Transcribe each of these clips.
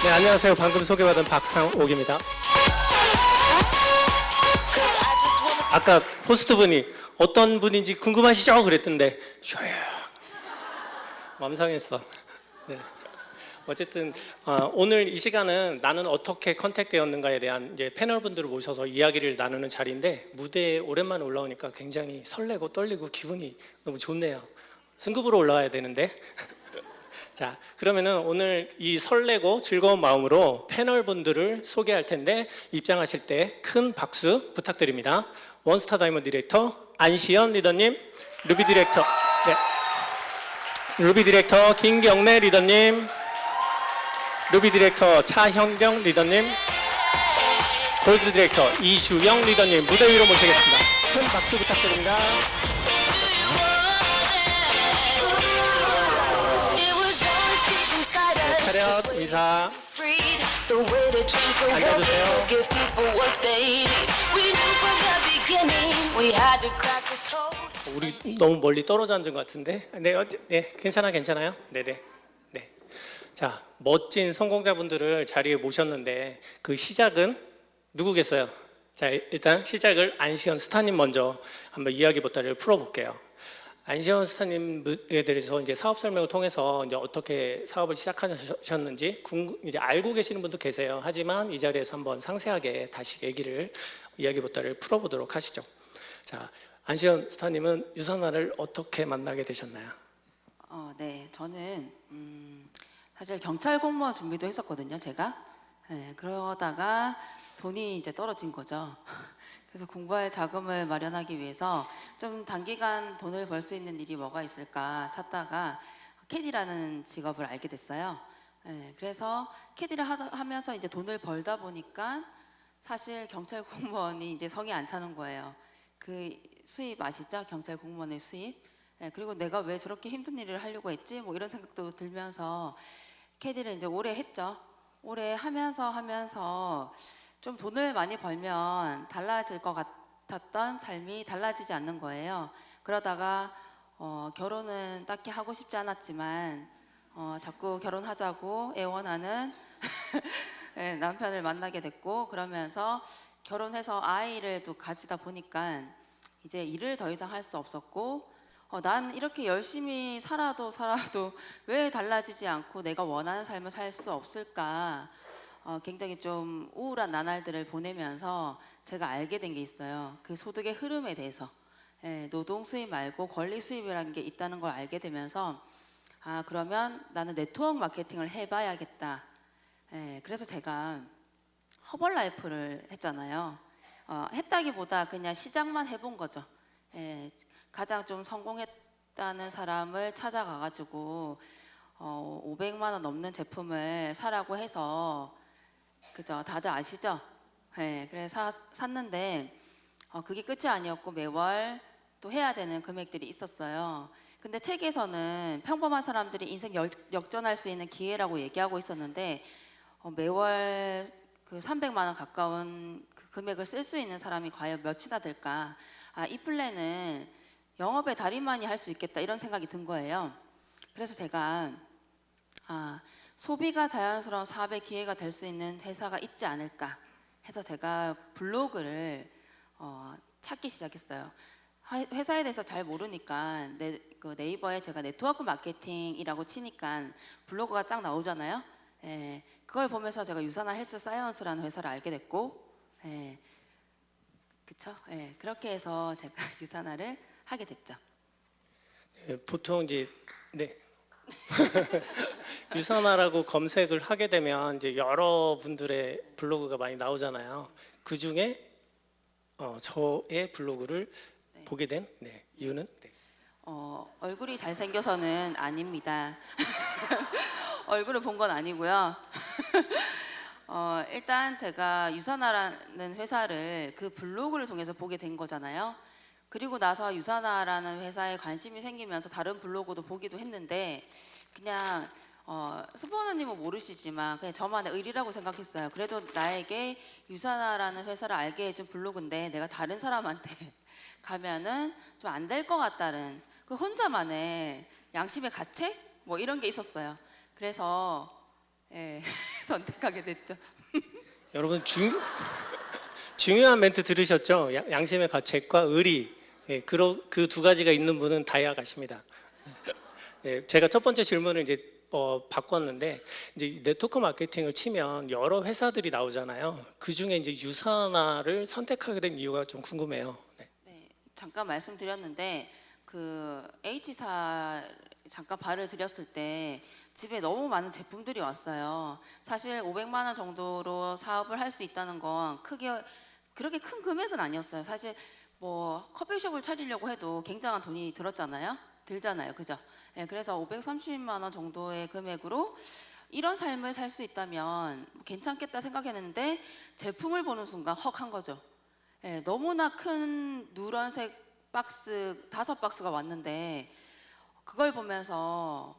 네, 안녕하세요. 방금 소개받은 박상옥입니다. 아까 호스트분이 어떤 분인지 궁금하시죠? 그랬던데 조용. 맘상했어. 네. 어쨌든 오늘 이 시간은 나는 어떻게 컨택되었는가에 대한 이제 패널분들을 모셔서 이야기를 나누는 자리인데, 무대에 오랜만에 올라오니까 굉장히 설레고 떨리고 기분이 너무 좋네요. 승급으로 올라와야 되는데. 자, 그러면은 오늘 이 설레고 즐거운 마음으로 패널분들을 소개할 텐데, 입장하실 때 큰 박수 부탁드립니다. 원스타 다이먼드 디렉터 안시연 리더님, 루비 디렉터 루비 디렉터 김경래 리더님, 루비 디렉터 차현경 리더님, 골드 디렉터 이주영 리더님 무대 위로 모시겠습니다. 큰 박수 부탁드립니다. 차렷 인사. 앉아주세요. 우리 너무 멀리 떨어져 앉은 것 같은데. 네, 괜찮아요. 네네. 네. 자, 멋진 성공자분들을 자리에 모셨는데 그 시작은 누구겠어요? 자, 일단 시작을 안시현 스타님 먼저 한번 이야기 보따리를 풀어볼게요. 안시현 스타님에 대해서 이제 사업 설명을 통해서 이제 어떻게 사업을 시작하셨는지 이제 알고 계시는 분도 계세요. 하지만 이 자리에서 한번 상세하게 다시 이야기 보따리를 풀어보도록 하시죠. 자, 안시현 스타님은 유선아를 어떻게 만나게 되셨나요? 네, 저는 사실 경찰 공무원 준비도 했었거든요, 제가. 네, 그러다가 돈이 이제 떨어진 거죠. 그래서 공부할 자금을 마련하기 위해서 좀 단기간 돈을 벌 수 있는 일이 뭐가 있을까 찾다가 캐디라는 직업을 알게 됐어요. 네, 그래서 캐디를 하면서 이제 돈을 벌다 보니까 사실 경찰 공무원이 이제 성이 안 차는 거예요. 그 수입 아시죠? 경찰 공무원의 수입. 네, 그리고 내가 왜 저렇게 힘든 일을 하려고 했지? 뭐 이런 생각도 들면서 캐디를 이제 오래 했죠. 오래 하면서 좀 돈을 많이 벌면 달라질 것 같았던 삶이 달라지지 않는 거예요. 그러다가 결혼은 딱히 하고 싶지 않았지만 자꾸 결혼하자고 애원하는 네, 남편을 만나게 됐고, 그러면서 결혼해서 아이를 또 가지다 보니까 이제 일을 더 이상 할 수 없었고, 난 이렇게 열심히 살아도 왜 달라지지 않고 내가 원하는 삶을 살 수 없을까, 굉장히 좀 우울한 나날들을 보내면서 제가 알게 된 게 있어요. 그 소득의 흐름에 대해서. 노동 수입 말고 권리 수입이라는 게 있다는 걸 알게 되면서 그러면 나는 네트워크 마케팅을 해봐야겠다. 그래서 제가 허벌라이프를 했잖아요. 했다기보다 그냥 시작만 해본 거죠. 가장 좀 성공했다는 사람을 찾아가가지고 500만 원 넘는 제품을 사라고 해서, 그죠? 다들 아시죠? 그래서 샀는데 그게 끝이 아니었고 매월 또 해야 되는 금액들이 있었어요. 근데 책에서는 평범한 사람들이 인생 역전할 수 있는 기회라고 얘기하고 있었는데 매월 그 300만 원 가까운 그 금액을 쓸 수 있는 사람이 과연 몇이나 될까? 이 플랜은 영업의 달인만이 할 수 있겠다, 이런 생각이 든 거예요. 그래서 제가 소비가 자연스러운 사업의 기회가 될 수 있는 회사가 있지 않을까 해서 제가 블로그를 찾기 시작했어요. 회사에 대해서 잘 모르니까 그 네이버에 제가 네트워크 마케팅이라고 치니까 블로그가 쫙 나오잖아요. 그걸 보면서 제가 유산화 헬스 사이언스라는 회사를 알게 됐고, 그쵸? 그렇게 해서 제가 유산화를 하게 됐죠. 보통 이제 유선아라고 검색을 하게 되면 이제 여러분들의 블로그가 많이 나오잖아요. 그 중에 저의 블로그를 보게 된 이유는? 얼굴이 잘생겨서는 아닙니다. 얼굴을 본 건 아니고요. 일단 제가 유산화라는 회사를 그 블로그를 통해서 보게 된 거잖아요. 그리고 나서 유산화라는 회사에 관심이 생기면서 다른 블로그도 보기도 했는데, 그냥 스포너님은 모르시지만 그냥 저만의 의리라고 생각했어요. 그래도 나에게 유산화라는 회사를 알게 해준 블로그인데 내가 다른 사람한테 가면은 좀 안 될 것 같다는 그 혼자만의 양심의 가책? 뭐 이런 게 있었어요. 그래서 예, 선택하게 됐죠. 여러분 중요한 멘트 들으셨죠? 양심의 가책과 의리. 예, 그 두 가지가 있는 분은 다이아 가십니다. 예, 제가 첫 번째 질문을 이제 바꿨는데 이제 네트워크 마케팅을 치면 여러 회사들이 나오잖아요. 그 중에 이제 유사나를 선택하게 된 이유가 좀 궁금해요. 네. 네, 잠깐 말씀드렸는데 그 H사 잠깐 발을 들였을 때 집에 너무 많은 제품들이 왔어요. 사실 500만 원 정도로 사업을 할 수 있다는 건 크게 그렇게 큰 금액은 아니었어요. 사실 뭐 커피숍을 차리려고 해도 굉장한 돈이 들잖아요. 그죠? 예, 그래서 530만 원 정도의 금액으로 이런 삶을 살 수 있다면 괜찮겠다 생각했는데 제품을 보는 순간 헉 한 거죠. 예, 너무나 큰 누런색 박스 5박스가 왔는데 그걸 보면서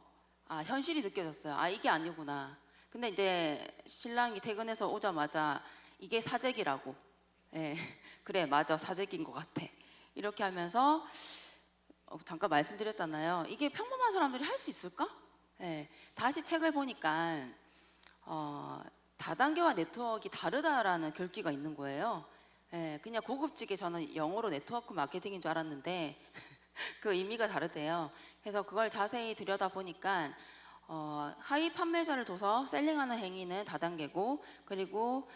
현실이 느껴졌어요. 이게 아니구나. 근데 이제 신랑이 퇴근해서 오자마자 이게 사재기라고. 예, 그래 맞아 사재기인 것 같아. 이렇게 하면서 잠깐 말씀드렸잖아요. 이게 평범한 사람들이 할 수 있을까? 예, 다시 책을 보니까 다단계와 네트워크가 다르다라는 글귀가 있는 거예요. 예, 그냥 고급지게 저는 영어로 네트워크 마케팅인 줄 알았는데 그 의미가 다르대요. 그래서 그걸 자세히 들여다 보니까 하위 판매자를 둬서 셀링하는 행위는 다단계고, 그리고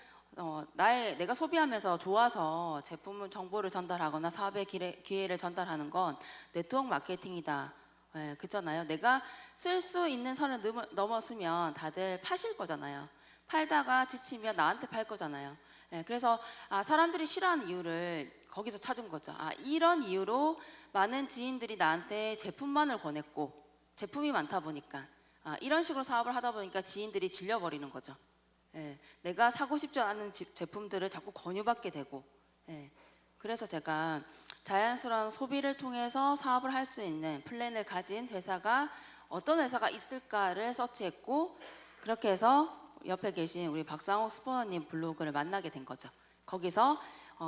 내가 소비하면서 좋아서 제품 정보를 전달하거나 사업의 기회를 전달하는 건 네트워크 마케팅이다. 예, 그렇잖아요. 내가 쓸 수 있는 선을 넘었으면 다들 파실 거잖아요. 팔다가 지치면 나한테 팔 거잖아요. 예, 그래서 사람들이 싫어하는 이유를 거기서 찾은 거죠. 이런 이유로 많은 지인들이 나한테 제품만을 권했고, 제품이 많다 보니까 이런 식으로 사업을 하다 보니까 지인들이 질려버리는 거죠. 예, 내가 사고 싶지 않은 제품들을 자꾸 권유받게 되고, 예, 그래서 제가 자연스러운 소비를 통해서 사업을 할 수 있는 플랜을 가진 회사가 어떤 회사가 있을까를 서치했고, 그렇게 해서 옆에 계신 우리 박상욱 스포너님 블로그를 만나게 된 거죠. 거기서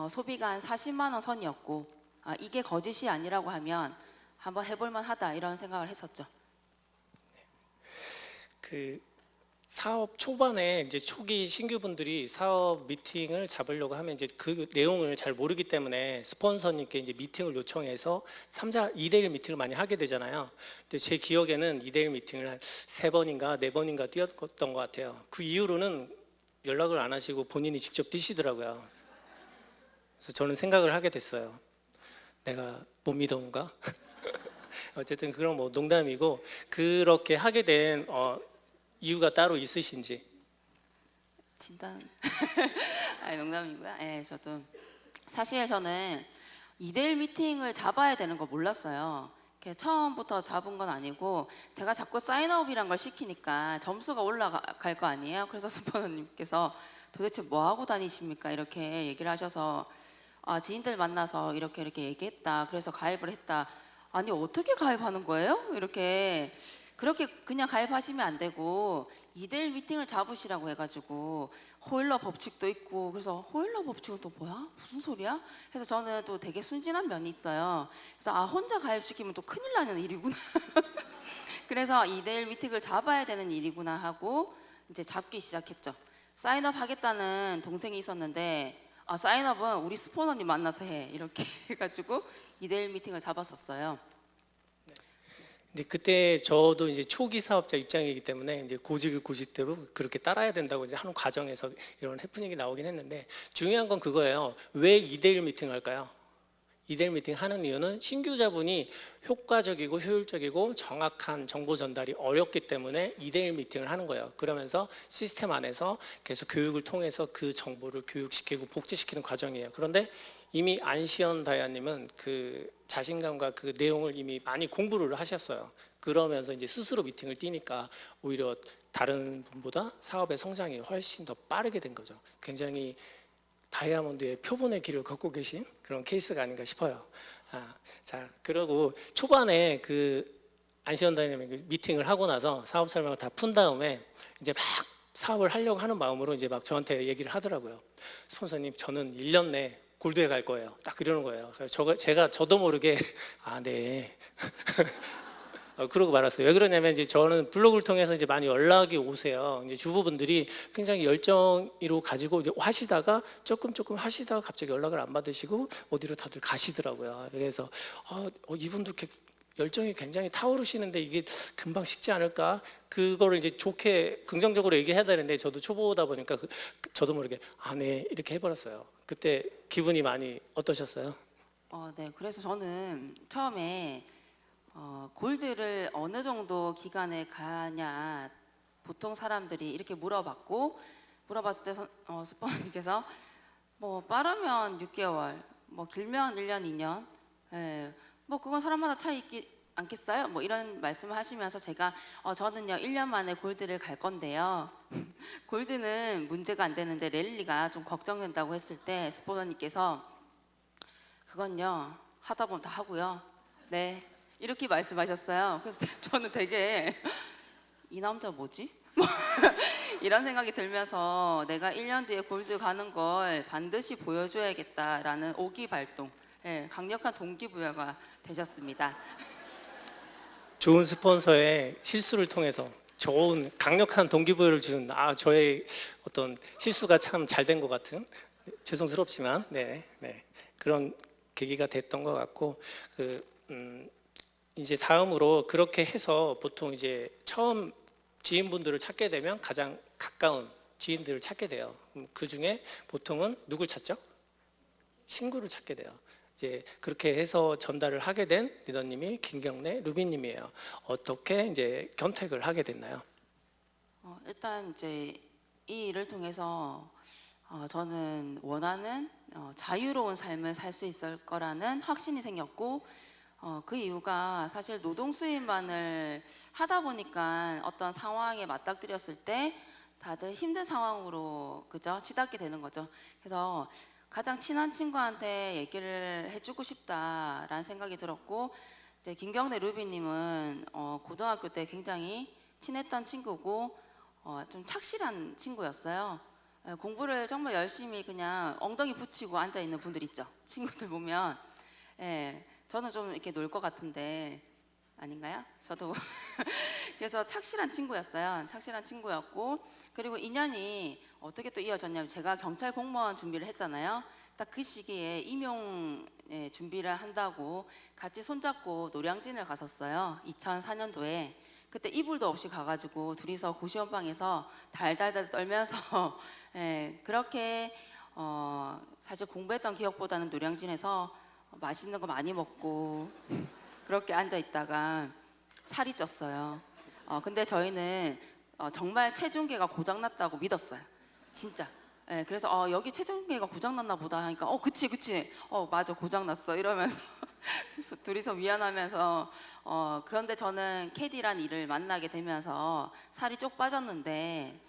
소비가 한 40만 원 선이었고, 이게 거짓이 아니라고 하면 한번 해볼만 하다 이런 생각을 했었죠. 그 사업 초반에 이제 초기 신규분들이 사업 미팅을 잡으려고 하면 이제 그 내용을 잘 모르기 때문에 스폰서님께 이제 미팅을 요청해서 2대1 미팅을 많이 하게 되잖아요. 근데 제 기억에는 2대1 미팅을 한 3번인가 4번인가 뛰었던 것 같아요. 그 이후로는 연락을 안 하시고 본인이 직접 뛰시더라고요. 그래서 저는 생각을 하게 됐어요. 내가 못 믿어온가? 어쨌든 그런 뭐 농담이고, 그렇게 하게 된 이유가 따로 있으신지. 진단. 농담이고요. 예, 저도 사실 저는 2대1 미팅을 잡아야 되는 거 몰랐어요. 이렇게 처음부터 잡은 건 아니고 제가 자꾸 사인업이란 걸 시키니까 점수가 올라갈 거 아니에요. 그래서 스포너님께서 도대체 뭐 하고 다니십니까? 이렇게 얘기를 하셔서 지인들 만나서 이렇게 얘기했다. 그래서 가입을 했다. 아니 어떻게 가입하는 거예요? 그렇게 그냥 가입하시면 안 되고 2대1 미팅을 잡으시라고 해가지고 호일러 법칙도 있고, 그래서 호일러 법칙은 또 뭐야? 무슨 소리야? 그래서 저는 또 되게 순진한 면이 있어요. 그래서 혼자 가입시키면 또 큰일 나는 일이구나. 그래서 2대1 미팅을 잡아야 되는 일이구나 하고 이제 잡기 시작했죠. 사인업 하겠다는 동생이 있었는데 사인업은 우리 스포너님 만나서 해 이렇게 해가지고 2대1 미팅을 잡았었어요. 근데 그때 저도 이제 초기 사업자 입장이기 때문에 이제 고집대로 그렇게 따라야 된다고 이제 하는 과정에서 이런 해프닝이 나오긴 했는데, 중요한 건 그거예요. 왜 2대1 미팅을 할까요? 2대1 미팅 하는 이유는 신규자분이 효과적이고 효율적이고 정확한 정보 전달이 어렵기 때문에 2대1 미팅을 하는 거예요. 그러면서 시스템 안에서 계속 교육을 통해서 그 정보를 교육시키고 복제시키는 과정이에요. 그런데 이미 안시현 다이아님은 그 자신감과 그 내용을 이미 많이 공부를 하셨어요. 그러면서 이제 스스로 미팅을 뛰니까 오히려 다른 분보다 사업의 성장이 훨씬 더 빠르게 된 거죠. 굉장히 다이아몬드의 표본의 길을 걷고 계신 그런 케이스가 아닌가 싶어요. 자, 그리고 초반에 그 안시현 다이아몬드 미팅을 하고 나서 사업 설명을 다 푼 다음에 이제 막 사업을 하려고 하는 마음으로 이제 막 저한테 얘기를 하더라고요. 스폰서님, 저는 1년 내 골드에 갈 거예요. 딱 그러는 거예요. 그래서 저도 모르게 네. 그러고 말았어요. 왜 그러냐면 이제 저는 블로그를 통해서 이제 많이 연락이 오세요. 이제 주부분들이 굉장히 열정으로 가지고 이제 하시다가 조금 하시다가 갑자기 연락을 안 받으시고 어디로 다들 가시더라고요. 그래서 이분도 이렇게 열정이 굉장히 타오르시는데 이게 금방 식지 않을까? 그거를 이제 좋게 긍정적으로 얘기해야 되는데 저도 초보다 보니까 저도 모르게 네 이렇게 해버렸어요. 그때 기분이 많이 어떠셨어요? 네. 그래서 저는 처음에 골드를 어느 정도 기간에 가냐 보통 사람들이 이렇게 물어봤을 때 스포님께서 뭐 빠르면 6개월, 뭐 길면 1년, 2년, 예, 뭐 그건 사람마다 차이 있지 않겠어요? 뭐 이런 말씀을 하시면서 제가 저는요 1년 만에 골드를 갈 건데요. 골드는 문제가 안 되는데 랠리가 좀 걱정된다고 했을 때 스포너님께서 그건요 하다 보면 다 하고요. 네 이렇게 말씀하셨어요. 그래서 저는 되게 이 남자 뭐지? 이런 생각이 들면서 내가 1년 뒤에 골드 가는 걸 반드시 보여줘야겠다라는 오기발동, 예, 강력한 동기부여가 되셨습니다. 좋은 스폰서의 실수를 통해서 좋은 강력한 동기부여를 준 저의 어떤 실수가 참 잘 된 것 같은 죄송스럽지만 그런 계기가 됐던 것 같고 이제 다음으로 그렇게 해서 보통 이제 처음 지인분들을 찾게 되면 가장 가까운 지인들을 찾게 돼요. 그 중에 보통은 누굴 찾죠? 친구를 찾게 돼요. 이제 그렇게 해서 전달을 하게 된 리더님이 김경래 루비님이에요. 어떻게 이제 견택을 하게 됐나요? 일단 이제 이 일을 통해서 저는 원하는 자유로운 삶을 살 수 있을 거라는 확신이 생겼고 그 이유가 사실 노동 수입만을 하다 보니까 어떤 상황에 맞닥뜨렸을 때 다들 힘든 상황으로 그죠 치닫게 되는 거죠. 그래서 가장 친한 친구한테 얘기를 해주고 싶다라는 생각이 들었고 이제 김경래 루비님은 고등학교 때 굉장히 친했던 친구고 좀 착실한 친구였어요. 공부를 정말 열심히 그냥 엉덩이 붙이고 앉아 있는 분들 있죠. 친구들 보면 저는 좀 이렇게 놀 것 같은데 아닌가요? 저도 그래서 착실한 친구였어요. 착실한 친구였고 그리고 인연이 어떻게 또 이어졌냐면 제가 경찰 공무원 준비를 했잖아요. 딱 그 시기에 임용 준비를 한다고 같이 손잡고 노량진을 갔었어요. 2004년도에 그때 이불도 없이 가가지고 둘이서 고시원방에서 달달달 떨면서 그렇게 사실 공부했던 기억보다는 노량진에서 맛있는 거 많이 먹고 그렇게 앉아 있다가 살이 쪘어요. 근데 저희는 정말 체중계가 고장났다고 믿었어요. 진짜. 그래서 여기 체중계가 고장났나 보다 하니까 그치 맞아 고장났어 이러면서 둘이서 미안하면서 그런데 저는 캐디란 일을 만나게 되면서 살이 쪽 빠졌는데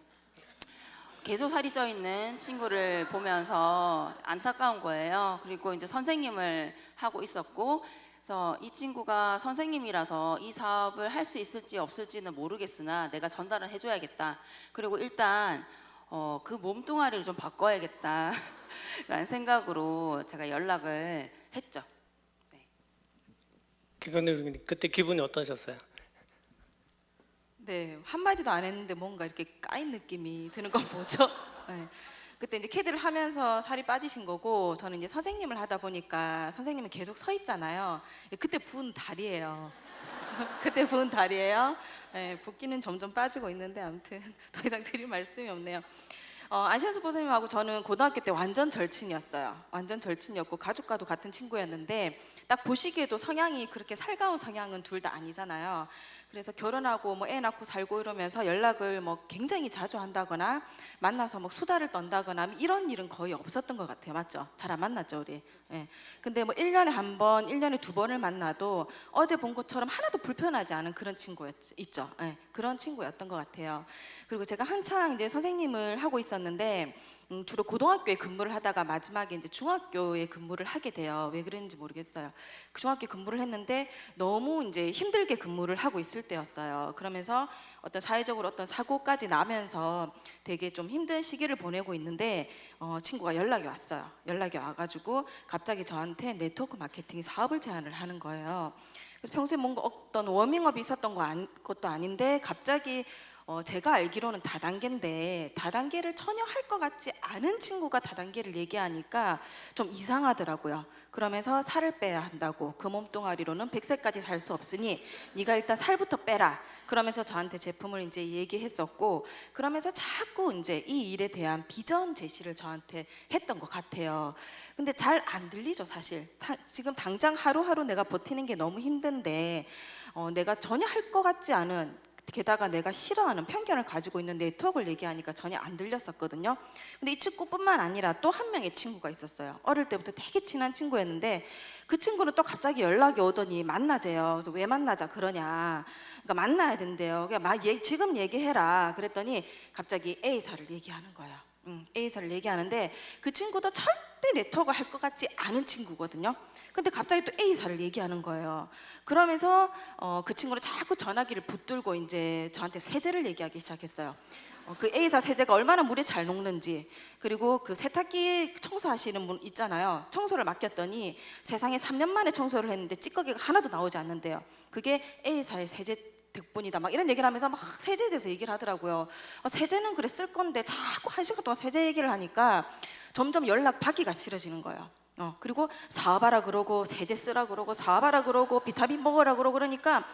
계속 살이 쪄 있는 친구를 보면서 안타까운 거예요. 그리고 이제 선생님을 하고 있었고, 그래서 이 친구가 선생님이라서 이 사업을 할 수 있을지 없을지는 모르겠으나 내가 전달을 해줘야겠다. 그리고 일단 그 몸뚱아리를 좀 바꿔야겠다라는 생각으로 제가 연락을 했죠. 김경래 그때 기분이 어떠셨어요? 네, 한마디도 안 했는데 뭔가 이렇게 까인 느낌이 드는 건 뭐죠? 네. 그때 이제 캐드를 하면서 살이 빠지신 거고 저는 이제 선생님을 하다 보니까 선생님은 계속 서 있잖아요. 그때 부은 다리예요. 그때 부은 다리예요. 네, 붓기는 점점 빠지고 있는데 아무튼 더 이상 드릴 말씀이 없네요. 안시안스 보선님하고 저는 고등학교 때 완전 절친이었어요. 완전 절친이었고 가족과도 같은 친구였는데 딱 보시기에도 성향이 그렇게 살가운 성향은 둘 다 아니잖아요. 그래서 결혼하고 뭐 애 낳고 살고 이러면서 연락을 뭐 굉장히 자주 한다거나 만나서 뭐 수다를 떤다거나 이런 일은 거의 없었던 것 같아요. 맞죠? 잘 안 만났죠 우리. 예. 근데 뭐 1년에 한 번, 1년에 두 번을 만나도 어제 본 것처럼 하나도 불편하지 않은 그런 있죠. 예. 그런 친구였던 것 같아요. 그리고 제가 한창 이제 선생님을 하고 있었는데 주로 고등학교에 근무를 하다가 마지막에 이제 중학교에 근무를 하게 돼요. 왜 그랬는지 모르겠어요. 그 중학교 근무를 했는데 너무 이제 힘들게 근무를 하고 있을 때였어요. 그러면서 어떤 사회적으로 어떤 사고까지 나면서 되게 좀 힘든 시기를 보내고 있는데 친구가 연락이 왔어요. 연락이 와가지고 갑자기 저한테 네트워크 마케팅 사업을 제안을 하는 거예요. 그래서 평소에 뭔가 어떤 워밍업이 있었던 것도 아닌데 갑자기 제가 알기로는 다단계인데 다단계를 전혀 할 것 같지 않은 친구가 다단계를 얘기하니까 좀 이상하더라고요. 그러면서 살을 빼야 한다고, 그 몸뚱아리로는 100세까지 살 수 없으니 네가 일단 살부터 빼라, 그러면서 저한테 제품을 이제 얘기했었고, 그러면서 자꾸 이제 이 일에 대한 비전 제시를 저한테 했던 것 같아요. 근데 잘 안 들리죠 사실. 지금 당장 하루하루 내가 버티는 게 너무 힘든데 내가 전혀 할 것 같지 않은, 게다가 내가 싫어하는 편견을 가지고 있는 네트워크를 얘기하니까 전혀 안 들렸었거든요. 근데 이 친구뿐만 아니라 또 한 명의 친구가 있었어요. 어릴 때부터 되게 친한 친구였는데 그 친구는 또 갑자기 연락이 오더니 만나재요. 그래서 왜 만나자 그러냐, 그러니까 만나야 된대요. 그냥 지금 얘기해라 그랬더니 갑자기 A사를 얘기하는 거예요. A사를 얘기하는데 그 친구도 절대 네트워크를 할 것 같지 않은 친구거든요. 근데 갑자기 또 A사를 얘기하는 거예요. 그러면서 그 친구는 자꾸 전화기를 붙들고 이제 저한테 세제를 얘기하기 시작했어요. 그 A사 세제가 얼마나 물에 잘 녹는지, 그리고 그 세탁기 청소하시는 분 있잖아요. 청소를 맡겼더니 세상에 3년 만에 청소를 했는데 찌꺼기가 하나도 나오지 않는데요. 그게 A사의 세제 덕분이다, 막 이런 얘기를 하면서 막 세제에 대해서 얘기를 하더라고요. 세제는 그래 쓸 건데 자꾸 1시간 동안 세제 얘기를 하니까 점점 연락 받기가 싫어지는 거예요. 그리고 사와봐라 그러고 세제 쓰라 그러고 사와봐라 그러고 비타민 먹으라 그러고, 그러니까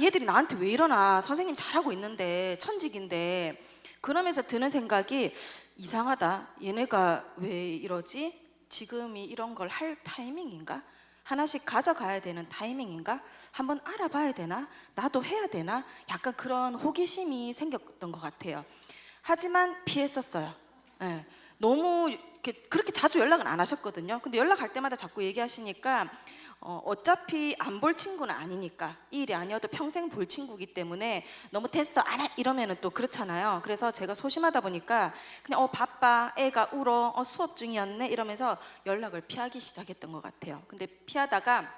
얘들이 나한테 왜 이러나, 선생님 잘하고 있는데 천직인데. 그러면서 드는 생각이 이상하다, 얘네가 왜 이러지? 지금이 이런 걸 할 타이밍인가? 하나씩 가져가야 되는 타이밍인가? 한번 알아봐야 되나? 나도 해야 되나? 약간 그런 호기심이 생겼던 것 같아요. 하지만 피했었어요. 예. 너무 그렇게 자주 연락은 안 하셨거든요. 근데 연락할 때마다 자꾸 얘기하시니까 어차피 안 볼 친구는 아니니까, 이 일이 아니어도 평생 볼 친구이기 때문에 너무 됐어 안 해 이러면은 또 그렇잖아요. 그래서 제가 소심하다 보니까 그냥 바빠, 애가 울어, 수업 중이었네 이러면서 연락을 피하기 시작했던 것 같아요. 근데 피하다가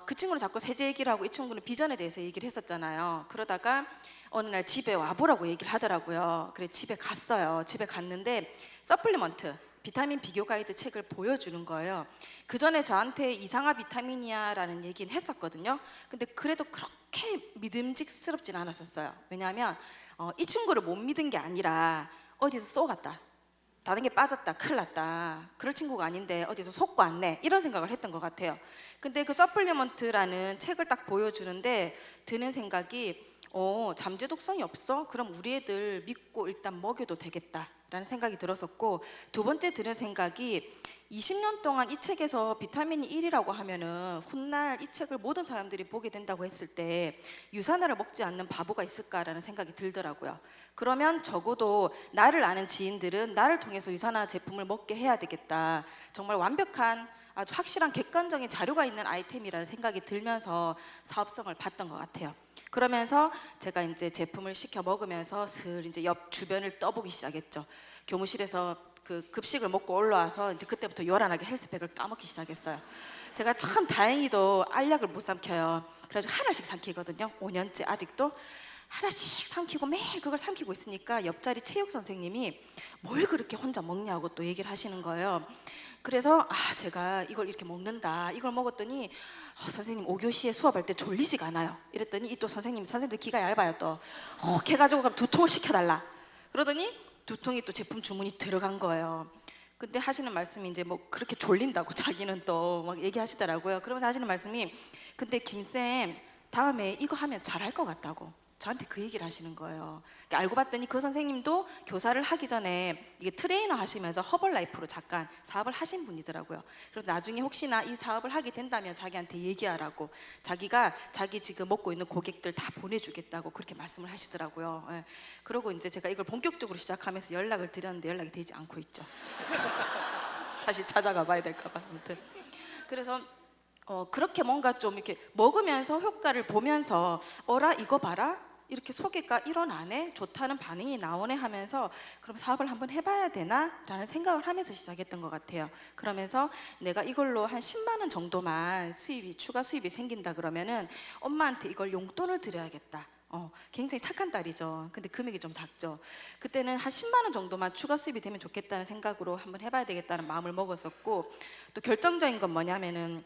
그 친구는 자꾸 세제 얘기를 하고 이 친구는 비전에 대해서 얘기를 했었잖아요. 그러다가 어느 날 집에 와보라고 얘기를 하더라고요. 그래 집에 갔어요. 집에 갔는데 서플리먼트 비타민 비교 가이드 책을 보여주는 거예요. 그 전에 저한테 이상한 비타민이야 라는 얘기는 했었거든요. 근데 그래도 그렇게 믿음직스럽진 않았었어요. 왜냐하면 이 친구를 못 믿은 게 아니라 어디서 쏘갔다, 다른 게 빠졌다, 큰일 났다, 그럴 친구가 아닌데 어디서 속고 왔네, 이런 생각을 했던 것 같아요. 근데 그 서플리먼트라는 책을 딱 보여주는데 드는 생각이 잠재 독성이 없어? 그럼 우리 애들 믿고 일단 먹여도 되겠다 라는 생각이 들었었고, 두 번째 드는 생각이 20년 동안 이 책에서 비타민이 1이라고 하면은 훗날 이 책을 모든 사람들이 보게 된다고 했을 때 유산화를 먹지 않는 바보가 있을까라는 생각이 들더라고요. 그러면 적어도 나를 아는 지인들은 나를 통해서 유산화 제품을 먹게 해야 되겠다, 정말 완벽한 아주 확실한 객관적인 자료가 있는 아이템이라는 생각이 들면서 사업성을 봤던 것 같아요. 그러면서 제가 이제 제품을 시켜 먹으면서 슬 이제 옆 주변을 떠보기 시작했죠. 교무실에서 그 급식을 먹고 올라와서 이제 그때부터 요란하게 헬스팩을 까먹기 시작했어요. 제가 참 다행히도 알약을 못 삼켜요. 그래가지고 하나씩 삼키거든요. 5년째 아직도 하나씩 삼키고 매일 그걸 삼키고 있으니까 옆자리 체육 선생님이 뭘 그렇게 혼자 먹냐고 또 얘기를 하시는 거예요. 그래서 제가 이걸 이렇게 먹는다, 이걸 먹었더니 선생님 5교시에 수업할 때 졸리지가 않아요 이랬더니 이 또 선생님들 기가 얇아요. 또 해가지고 그럼 2통을 시켜달라 그러더니 2통이 또 제품 주문이 들어간 거예요. 근데 하시는 말씀이 이제 뭐 그렇게 졸린다고 자기는 또 막 얘기하시더라고요. 그러면서 하시는 말씀이 근데 김쌤 다음에 이거 하면 잘할 것 같다고 저한테 그 얘기를 하시는 거예요. 그러니까 알고 봤더니 그 선생님도 교사를 하기 전에 이게 트레이너 하시면서 허벌라이프로 잠깐 사업을 하신 분이더라고요. 그래서 나중에 혹시나 이 사업을 하게 된다면 자기한테 얘기하라고, 자기가 자기 지금 먹고 있는 고객들 다 보내주겠다고 그렇게 말씀을 하시더라고요. 예. 그리고 이제 제가 이걸 본격적으로 시작하면서 연락을 드렸는데 연락이 되지 않고 있죠. 다시 찾아가 봐야 될까 봐. 아무튼 그래서 그렇게 뭔가 좀 이렇게 먹으면서 효과를 보면서 어라 이거 봐라 이렇게 소개가 일어나네, 좋다는 반응이 나오네 하면서 그럼 사업을 한번 해봐야 되나 라는 생각을 하면서 시작했던 것 같아요. 그러면서 내가 이걸로 한 10만 원 정도만 추가 수입이 생긴다 그러면은 엄마한테 이걸 용돈을 드려야겠다. 굉장히 착한 딸이죠. 근데 금액이 좀 작죠. 그때는 한 10만 원 정도만 추가 수입이 되면 좋겠다는 생각으로 한번 해봐야 되겠다는 마음을 먹었었고, 또 결정적인 건 뭐냐면은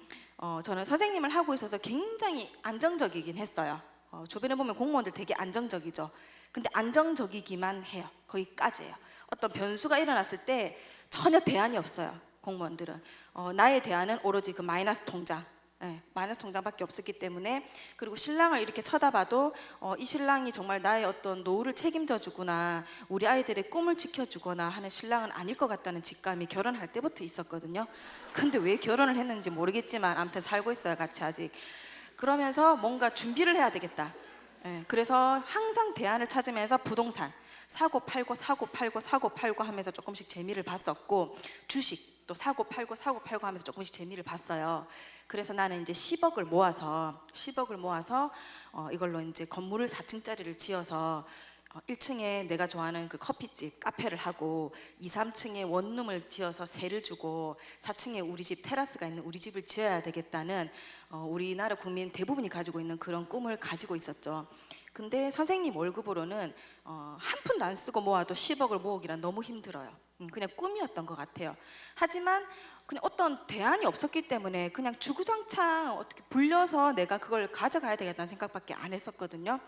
저는 선생님을 하고 있어서 굉장히 안정적이긴 했어요. 주변에 보면 공무원들 되게 안정적이죠. 근데 안정적이기만 해요. 거기까지예요. 어떤 변수가 일어났을 때 전혀 대안이 없어요. 공무원들은 나의 대안은 오로지 그 마이너스 통장, 마이너스 통장밖에 없었기 때문에. 그리고 신랑을 이렇게 쳐다봐도 이 신랑이 정말 나의 어떤 노후를 책임져 주거나 우리 아이들의 꿈을 지켜주거나 하는 신랑은 아닐 것 같다는 직감이 결혼할 때부터 있었거든요. 근데 왜 결혼을 했는지 모르겠지만 아무튼 살고 있어요, 같이 아직. 그러면서 뭔가 준비를 해야 되겠다. 그래서 항상 대안을 찾으면서 부동산 사고 팔고 사고 팔고 사고 팔고 하면서 조금씩 재미를 봤었고, 주식 또 사고 팔고 사고 팔고 하면서 조금씩 재미를 봤어요. 그래서 나는 이제 10억을 모아서 이걸로 이제 건물을 4층짜리를 지어서 1층에 내가 좋아하는 그 커피집, 카페를 하고 2, 3층에 원룸을 지어서 세를 주고 4층에 우리 집 테라스가 있는 우리 집을 지어야 되겠다는 우리나라 국민 대부분이 가지고 있는 그런 꿈을 가지고 있었죠. 근데 선생님 월급으로는 한 푼도 안 쓰고 모아도 10억을 모으기란 너무 힘들어요. 그냥 꿈이었던 것 같아요. 하지만 그냥 어떤 대안이 없었기 때문에 그냥 주구장창 어떻게 불려서 내가 그걸 가져가야 되겠다는 생각밖에 안 했었거든요.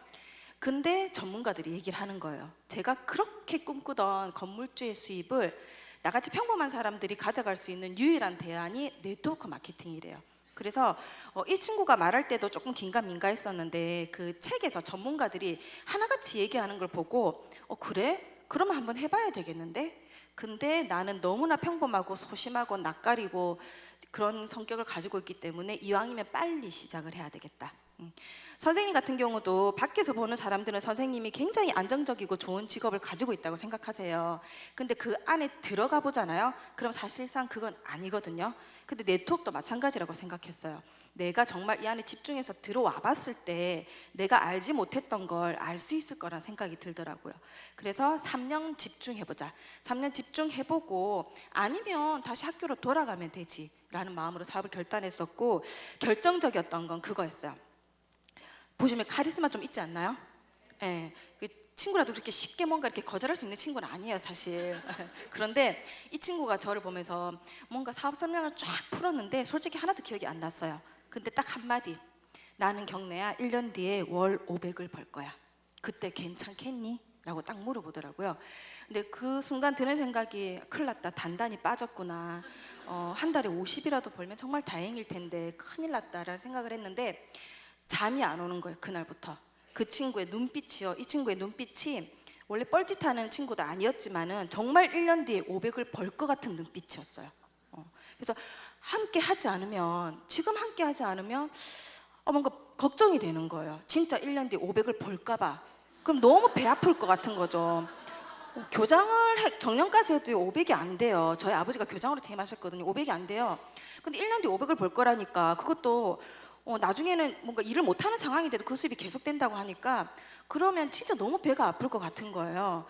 근데 전문가들이 얘기를 하는 거예요. 제가 그렇게 꿈꾸던 건물주의 수입을 나같이 평범한 사람들이 가져갈 수 있는 유일한 대안이 네트워크 마케팅이래요. 그래서 이 친구가 말할 때도 조금 긴가민가했었는데 그 책에서 전문가들이 하나같이 얘기하는 걸 보고 그래? 그러면 한번 해봐야 되겠는데? 근데 나는 너무나 평범하고 소심하고 낯가리고 그런 성격을 가지고 있기 때문에 이왕이면 빨리 시작을 해야 되겠다. 선생님 같은 경우도 밖에서 보는 사람들은 선생님이 굉장히 안정적이고 좋은 직업을 가지고 있다고 생각하세요. 근데 그 안에 들어가 보잖아요. 그럼 사실상 그건 아니거든요. 근데 네트워크도 마찬가지라고 생각했어요. 내가 정말 이 안에 집중해서 들어와 봤을 때 내가 알지 못했던 걸 알 수 있을 거란 생각이 들더라고요. 그래서 3년 집중해보자. 3년 집중해보고 아니면 다시 학교로 돌아가면 되지 라는 마음으로 사업을 결단했었고, 결정적이었던 건 그거였어요. 보시면 카리스마 좀 있지 않나요? 예, 그 친구라도 그렇게 쉽게 뭔가 이렇게 거절할 수 있는 친구는 아니에요, 사실. 그런데 이 친구가 저를 보면서 뭔가 사업 설명을 쫙 풀었는데 솔직히 하나도 기억이 안 났어요. 근데 딱 한마디, 나는 경래야 1년 뒤에 월 500을 벌 거야. 그때 괜찮겠니? 라고 딱 물어보더라고요. 근데 그 순간 드는 생각이 큰일 났다, 단단히 빠졌구나. 한 달에 50이라도 벌면 정말 다행일 텐데 큰일 났다라는 생각을 했는데 잠이 안 오는 거예요, 그날부터. 그 친구의 눈빛이요, 이 친구의 눈빛이 원래 뻘짓하는 친구도 아니었지만은 정말 1년 뒤에 500을 벌 것 같은 눈빛이었어요. 그래서 지금 함께 하지 않으면 뭔가 걱정이 되는 거예요. 진짜 1년 뒤에 500을 벌까 봐. 그럼 너무 배 아플 것 같은 거죠. 정년까지 해도 500이 안 돼요. 저희 아버지가 교장으로 퇴임하셨거든요. 500이 안 돼요. 근데 1년 뒤에 500을 벌 거라니까, 그것도 나중에는 뭔가 일을 못하는 상황인데도 그 수입이 계속된다고 하니까 그러면 진짜 너무 배가 아플 것 같은 거예요.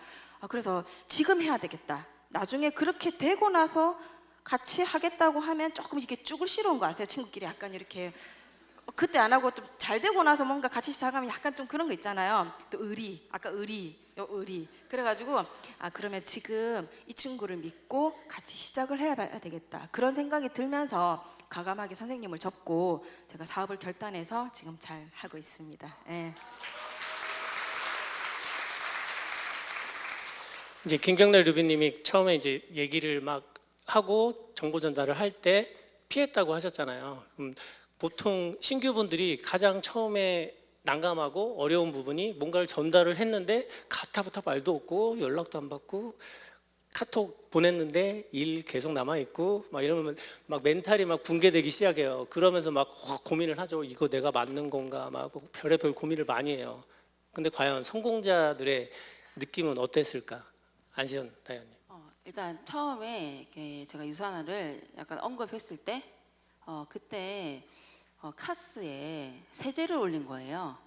그래서 지금 해야 되겠다. 나중에 그렇게 되고 나서 같이 하겠다고 하면 조금 이렇게 쭈글시러운 거 아세요? 친구끼리 약간 이렇게 그때 안 하고 좀 잘 되고 나서 뭔가 같이 시작하면 약간 좀 그런 거 있잖아요. 또 의리. 그래가지고 그러면 지금 이 친구를 믿고 같이 시작을 해봐야 되겠다. 그런 생각이 들면서 과감하게 선생님을 접고 제가 사업을 결단해서 지금 잘 하고 있습니다. 예. 이제 김경래 루비님이 처음에 이제 얘기를 막 하고 정보 전달을 할 때 피했다고 하셨잖아요. 보통 신규분들이 가장 처음에 난감하고 어려운 부분이 뭔가를 전달을 했는데 가타부터 말도 없고 연락도 안 받고 카톡 보냈는데 일 계속 남아 있고 막 이러면 막 멘탈이 막 붕괴되기 시작해요. 그러면서 막 고민을 하죠. 이거 내가 맞는 건가? 막 별의별 고민을 많이 해요. 근데 과연 성공자들의 느낌은 어땠을까? 안시현 다연님. 일단 처음에 이렇게 제가 유산화를 약간 언급했을 때 그때 카스에 세제를 올린 거예요.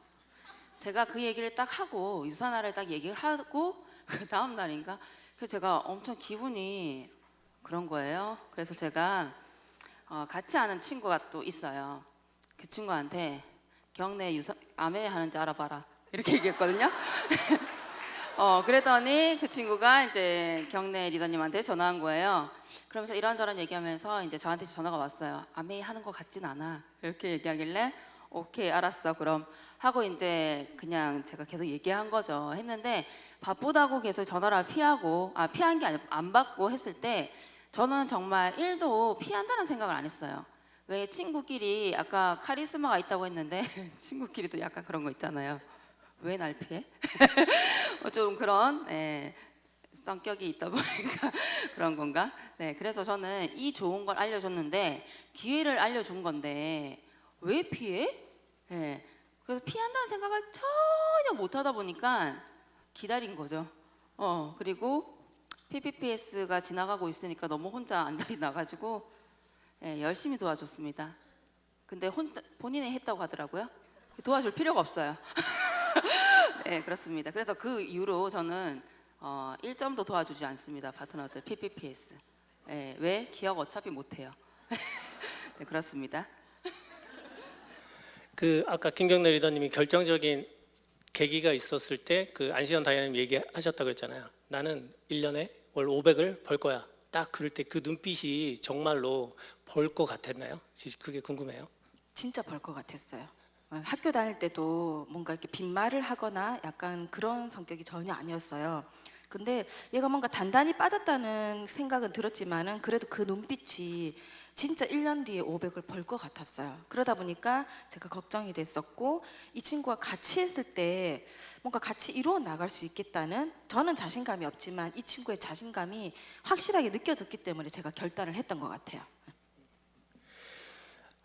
제가 그 얘기를 딱 하고 유산화를 딱 얘기하고 그 다음 날인가 그래서 제가 엄청 기분이 그런 거예요. 그래서 제가 같이 아는 친구가 또 있어요. 그 친구한테 경내 암회 하는지 알아봐라 이렇게 얘기했거든요. 그랬더니 그 친구가 이제 경례 리더님한테 전화한 거예요. 그러면서 이런저런 얘기하면서 이제 저한테 전화가 왔어요. 아메이 하는 것 같진 않아. 이렇게 얘기하길래 오케이 알았어 그럼 하고 이제 그냥 제가 계속 얘기한 거죠. 했는데 바쁘다고 계속 전화를 피한 게 아니라 안 받고 했을 때 저는 정말 1도 피한다는 생각을 안 했어요. 왜 친구끼리 아까 카리스마가 있다고 했는데 친구끼리도 약간 그런 거 있잖아요. 왜 날 피해? 좀 그런 성격이 있다 보니까 그런 건가? 네, 그래서 저는 이 좋은 걸 알려줬는데 기회를 알려준 건데 왜 피해? 네, 그래서 피한다는 생각을 전혀 못 하다 보니까 기다린 거죠. 그리고 PPPS가 지나가고 있으니까 너무 혼자 안달이 나가지고 열심히 도와줬습니다. 근데 본인이 했다고 하더라고요. 도와줄 필요가 없어요. 네, 그렇습니다. 그래서 그 이후로 저는 1점도 도와주지 않습니다. 파트너들 PPPS. 왜? 기억 어차피 못해요. 네, 그렇습니다. 그 아까 김경래 리더님이 결정적인 계기가 있었을 때 그 안시현 다이아님 얘기하셨다고 했잖아요. 나는 1년에 월 500을 벌 거야. 딱 그럴 때 그 눈빛이 정말로 벌 것 같았나요? 그게 궁금해요. 진짜 벌 것 같았어요. 학교 다닐 때도 뭔가 이렇게 빈말을 하거나 약간 그런 성격이 전혀 아니었어요. 근데 얘가 뭔가 단단히 빠졌다는 생각은 들었지만은 그래도 그 눈빛이 진짜 1년 뒤에 500을 벌 것 같았어요. 그러다 보니까 제가 걱정이 됐었고 이 친구가 같이 했을 때 뭔가 같이 이루어 나갈 수 있겠다는 저는 자신감이 없지만 이 친구의 자신감이 확실하게 느껴졌기 때문에 제가 결단을 했던 것 같아요.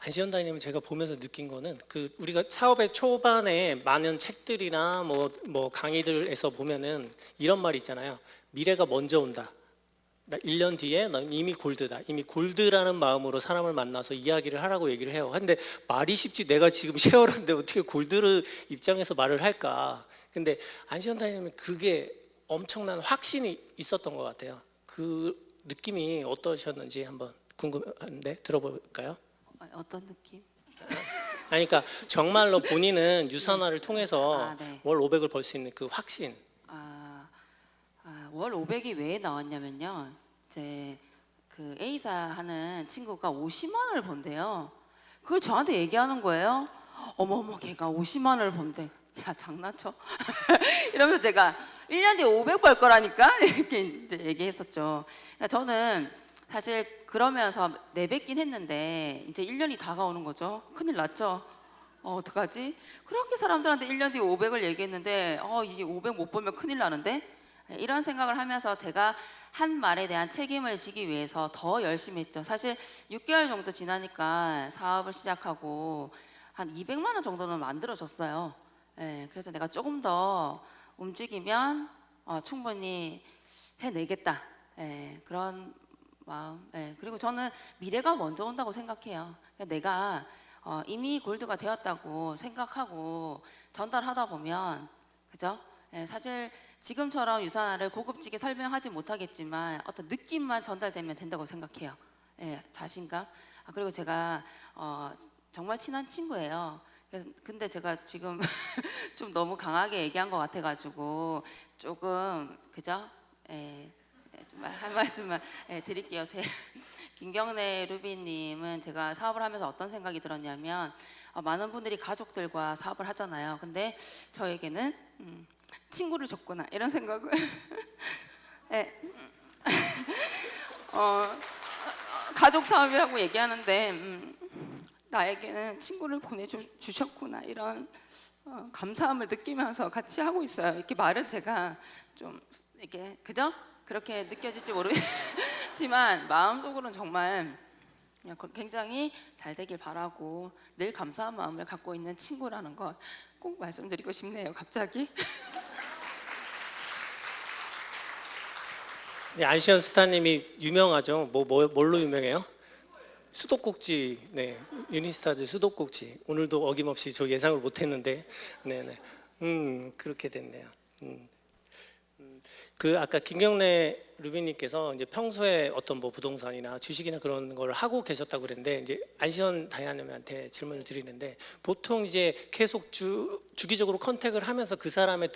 안시현 다이님은 제가 보면서 느낀 거는 그 우리가 사업의 초반에 많은 책들이나 뭐 강의들에서 보면은 이런 말이 있잖아요. 미래가 먼저 온다. 나 1년 뒤에 난 이미 골드다. 이미 골드라는 마음으로 사람을 만나서 이야기를 하라고 얘기를 해요. 근데 말이 쉽지 내가 지금 쉐어런데 어떻게 골드를 입장에서 말을 할까? 근데 안시현 다이님은 그게 엄청난 확신이 있었던 것 같아요. 그 느낌이 어떠셨는지 한번 궁금한데 들어볼까요? 어떤 느낌? 아니, 그러니까 정말로 본인은 유산화를 통해서 네. 월 500을 벌 수 있는 그 확신. 월 500이 왜 나왔냐면요. 이제 그 A사 하는 친구가 50만 원을 번대요. 그걸 저한테 얘기하는 거예요. 어머어머, 걔가 50만 원을 번대. 야, 장난쳐? 이러면서 제가 1년 뒤에 500 벌 거라니까 이렇게 이제 얘기했었죠. 그러니까 저는 사실 그러면서 내뱉긴 했는데 이제 1년이 다가오는 거죠. 큰일 났죠. 어떡하지? 그렇게 사람들한테 1년 뒤에 500을 얘기했는데 이제 500 못 벌면 큰일 나는데 이런 생각을 하면서 제가 한 말에 대한 책임을 지기 위해서 더 열심히 했죠. 사실 6개월 정도 지나니까 사업을 시작하고 한 200만 원 정도는 만들어졌어요. 그래서 내가 조금 더 움직이면 충분히 해내겠다. 그런 마음. 그리고 저는 미래가 먼저 온다고 생각해요. 내가 이미 골드가 되었다고 생각하고 전달하다 보면, 그죠? 사실 지금처럼 유산화를 고급지게 설명하지 못하겠지만 어떤 느낌만 전달되면 된다고 생각해요. 자신감. 그리고 제가 정말 친한 친구예요. 근데 제가 지금 좀 너무 강하게 얘기한 것 같아가지고 조금 그죠? 좀 한 말씀만 드릴게요. 김경래 루비님은 제가 사업을 하면서 어떤 생각이 들었냐면 많은 분들이 가족들과 사업을 하잖아요. 근데 저에게는 친구를 줬구나 이런 생각을 가족 사업이라고 얘기하는데 나에게는 친구를 보내주셨구나 이런 감사함을 느끼면서 같이 하고 있어요. 이렇게 말은 제가 좀 이렇게 그죠? 그렇게 느껴질지 모르겠지만 마음속으로는 정말 굉장히 잘 되길 바라고 늘 감사한 마음을 갖고 있는 친구라는 것 꼭 말씀드리고 싶네요. 갑자기. 네, 안시현 스타님이 유명하죠. 뭘로 유명해요? 수도꼭지. 네, 유니스타즈 수도꼭지. 오늘도 어김없이 저 예상을 못했는데, 네네. 그렇게 됐네요. 그 아까 김경래 루비님께서 이제 평소에 어떤 뭐 부동산이나 주식이나 그런 걸 하고 계셨다고 그랬는데 이제 안시현 다이아님한테 질문을 드리는데 보통 이제 계속 주기적으로 컨택을 하면서 그 사람의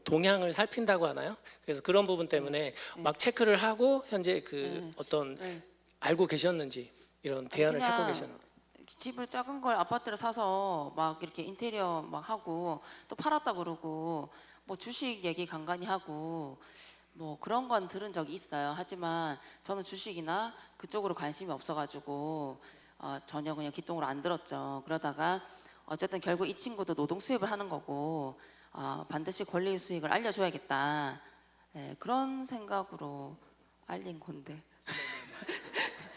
동향을 살핀다고 하나요? 그래서 그런 부분 때문에 막 체크를 하고 현재 그 어떤 네. 알고 계셨는지 이런 대안을 그냥 찾고 계셨는지. 집을 작은 걸 아파트를 사서 막 이렇게 인테리어 막 하고 또 팔았다 그러고 뭐 주식 얘기 간간히 하고 뭐 그런 건 들은 적이 있어요. 하지만 저는 주식이나 그쪽으로 관심이 없어가지고 전혀 그냥 기똥으로 안 들었죠. 그러다가 어쨌든 결국 이 친구도 노동 수입을 하는 거고 반드시 권리 수익을 알려줘야겠다. 예, 그런 생각으로 알린 건데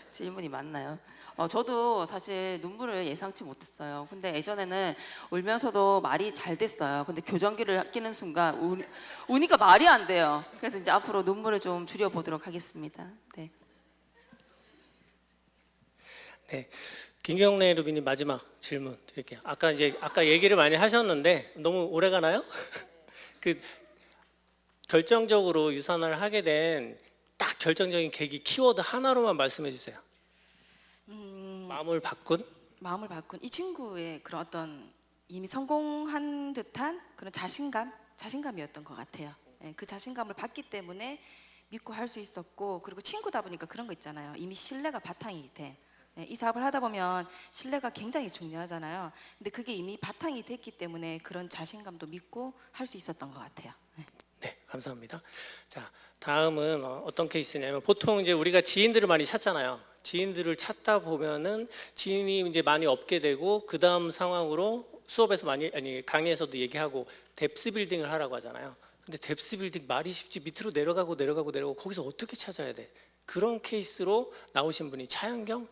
질문이 많나요? 저도 사실 눈물을 예상치 못했어요. 근데 예전에는 울면서도 말이 잘 됐어요. 근데 교정기를 끼는 순간 우니까 말이 안 돼요. 그래서 이제 앞으로 눈물을 좀 줄여보도록 하겠습니다. 네. 네, 김경래 루비님 마지막 질문 드릴게요. 아까 얘기를 많이 하셨는데 너무 오래 가나요? 그 결정적으로 유산을 하게 된 딱 결정적인 계기 키워드 하나로만 말씀해 주세요. 마음을 바꾼? 마음을 바꾼 이 친구의 그런 어떤 이미 성공한 듯한 그런 자신감이었던 것 같아요. 예, 그 자신감을 받기 때문에 믿고 할 수 있었고, 그리고 친구다 보니까 그런 거 있잖아요. 이미 신뢰가 바탕이 된. 예, 이 사업을 하다 보면 신뢰가 굉장히 중요하잖아요. 근데 그게 이미 바탕이 됐기 때문에 그런 자신감도 믿고 할 수 있었던 것 같아요. 예. 네, 감사합니다. 자, 다음은 어떤 케이스냐면 보통 이제 우리가 지인들을 많이 찾잖아요. 지인들을 찾다 보면은 지인이 이제 많이 없게 되고 그 다음 상황으로 수업에서 강의에서도 얘기하고 뎁스 빌딩을 하라고 하잖아요. 근데 뎁스 빌딩 말이 쉽지 밑으로 내려가고 거기서 어떻게 찾아야 돼? 그런 케이스로 나오신 분이 차영경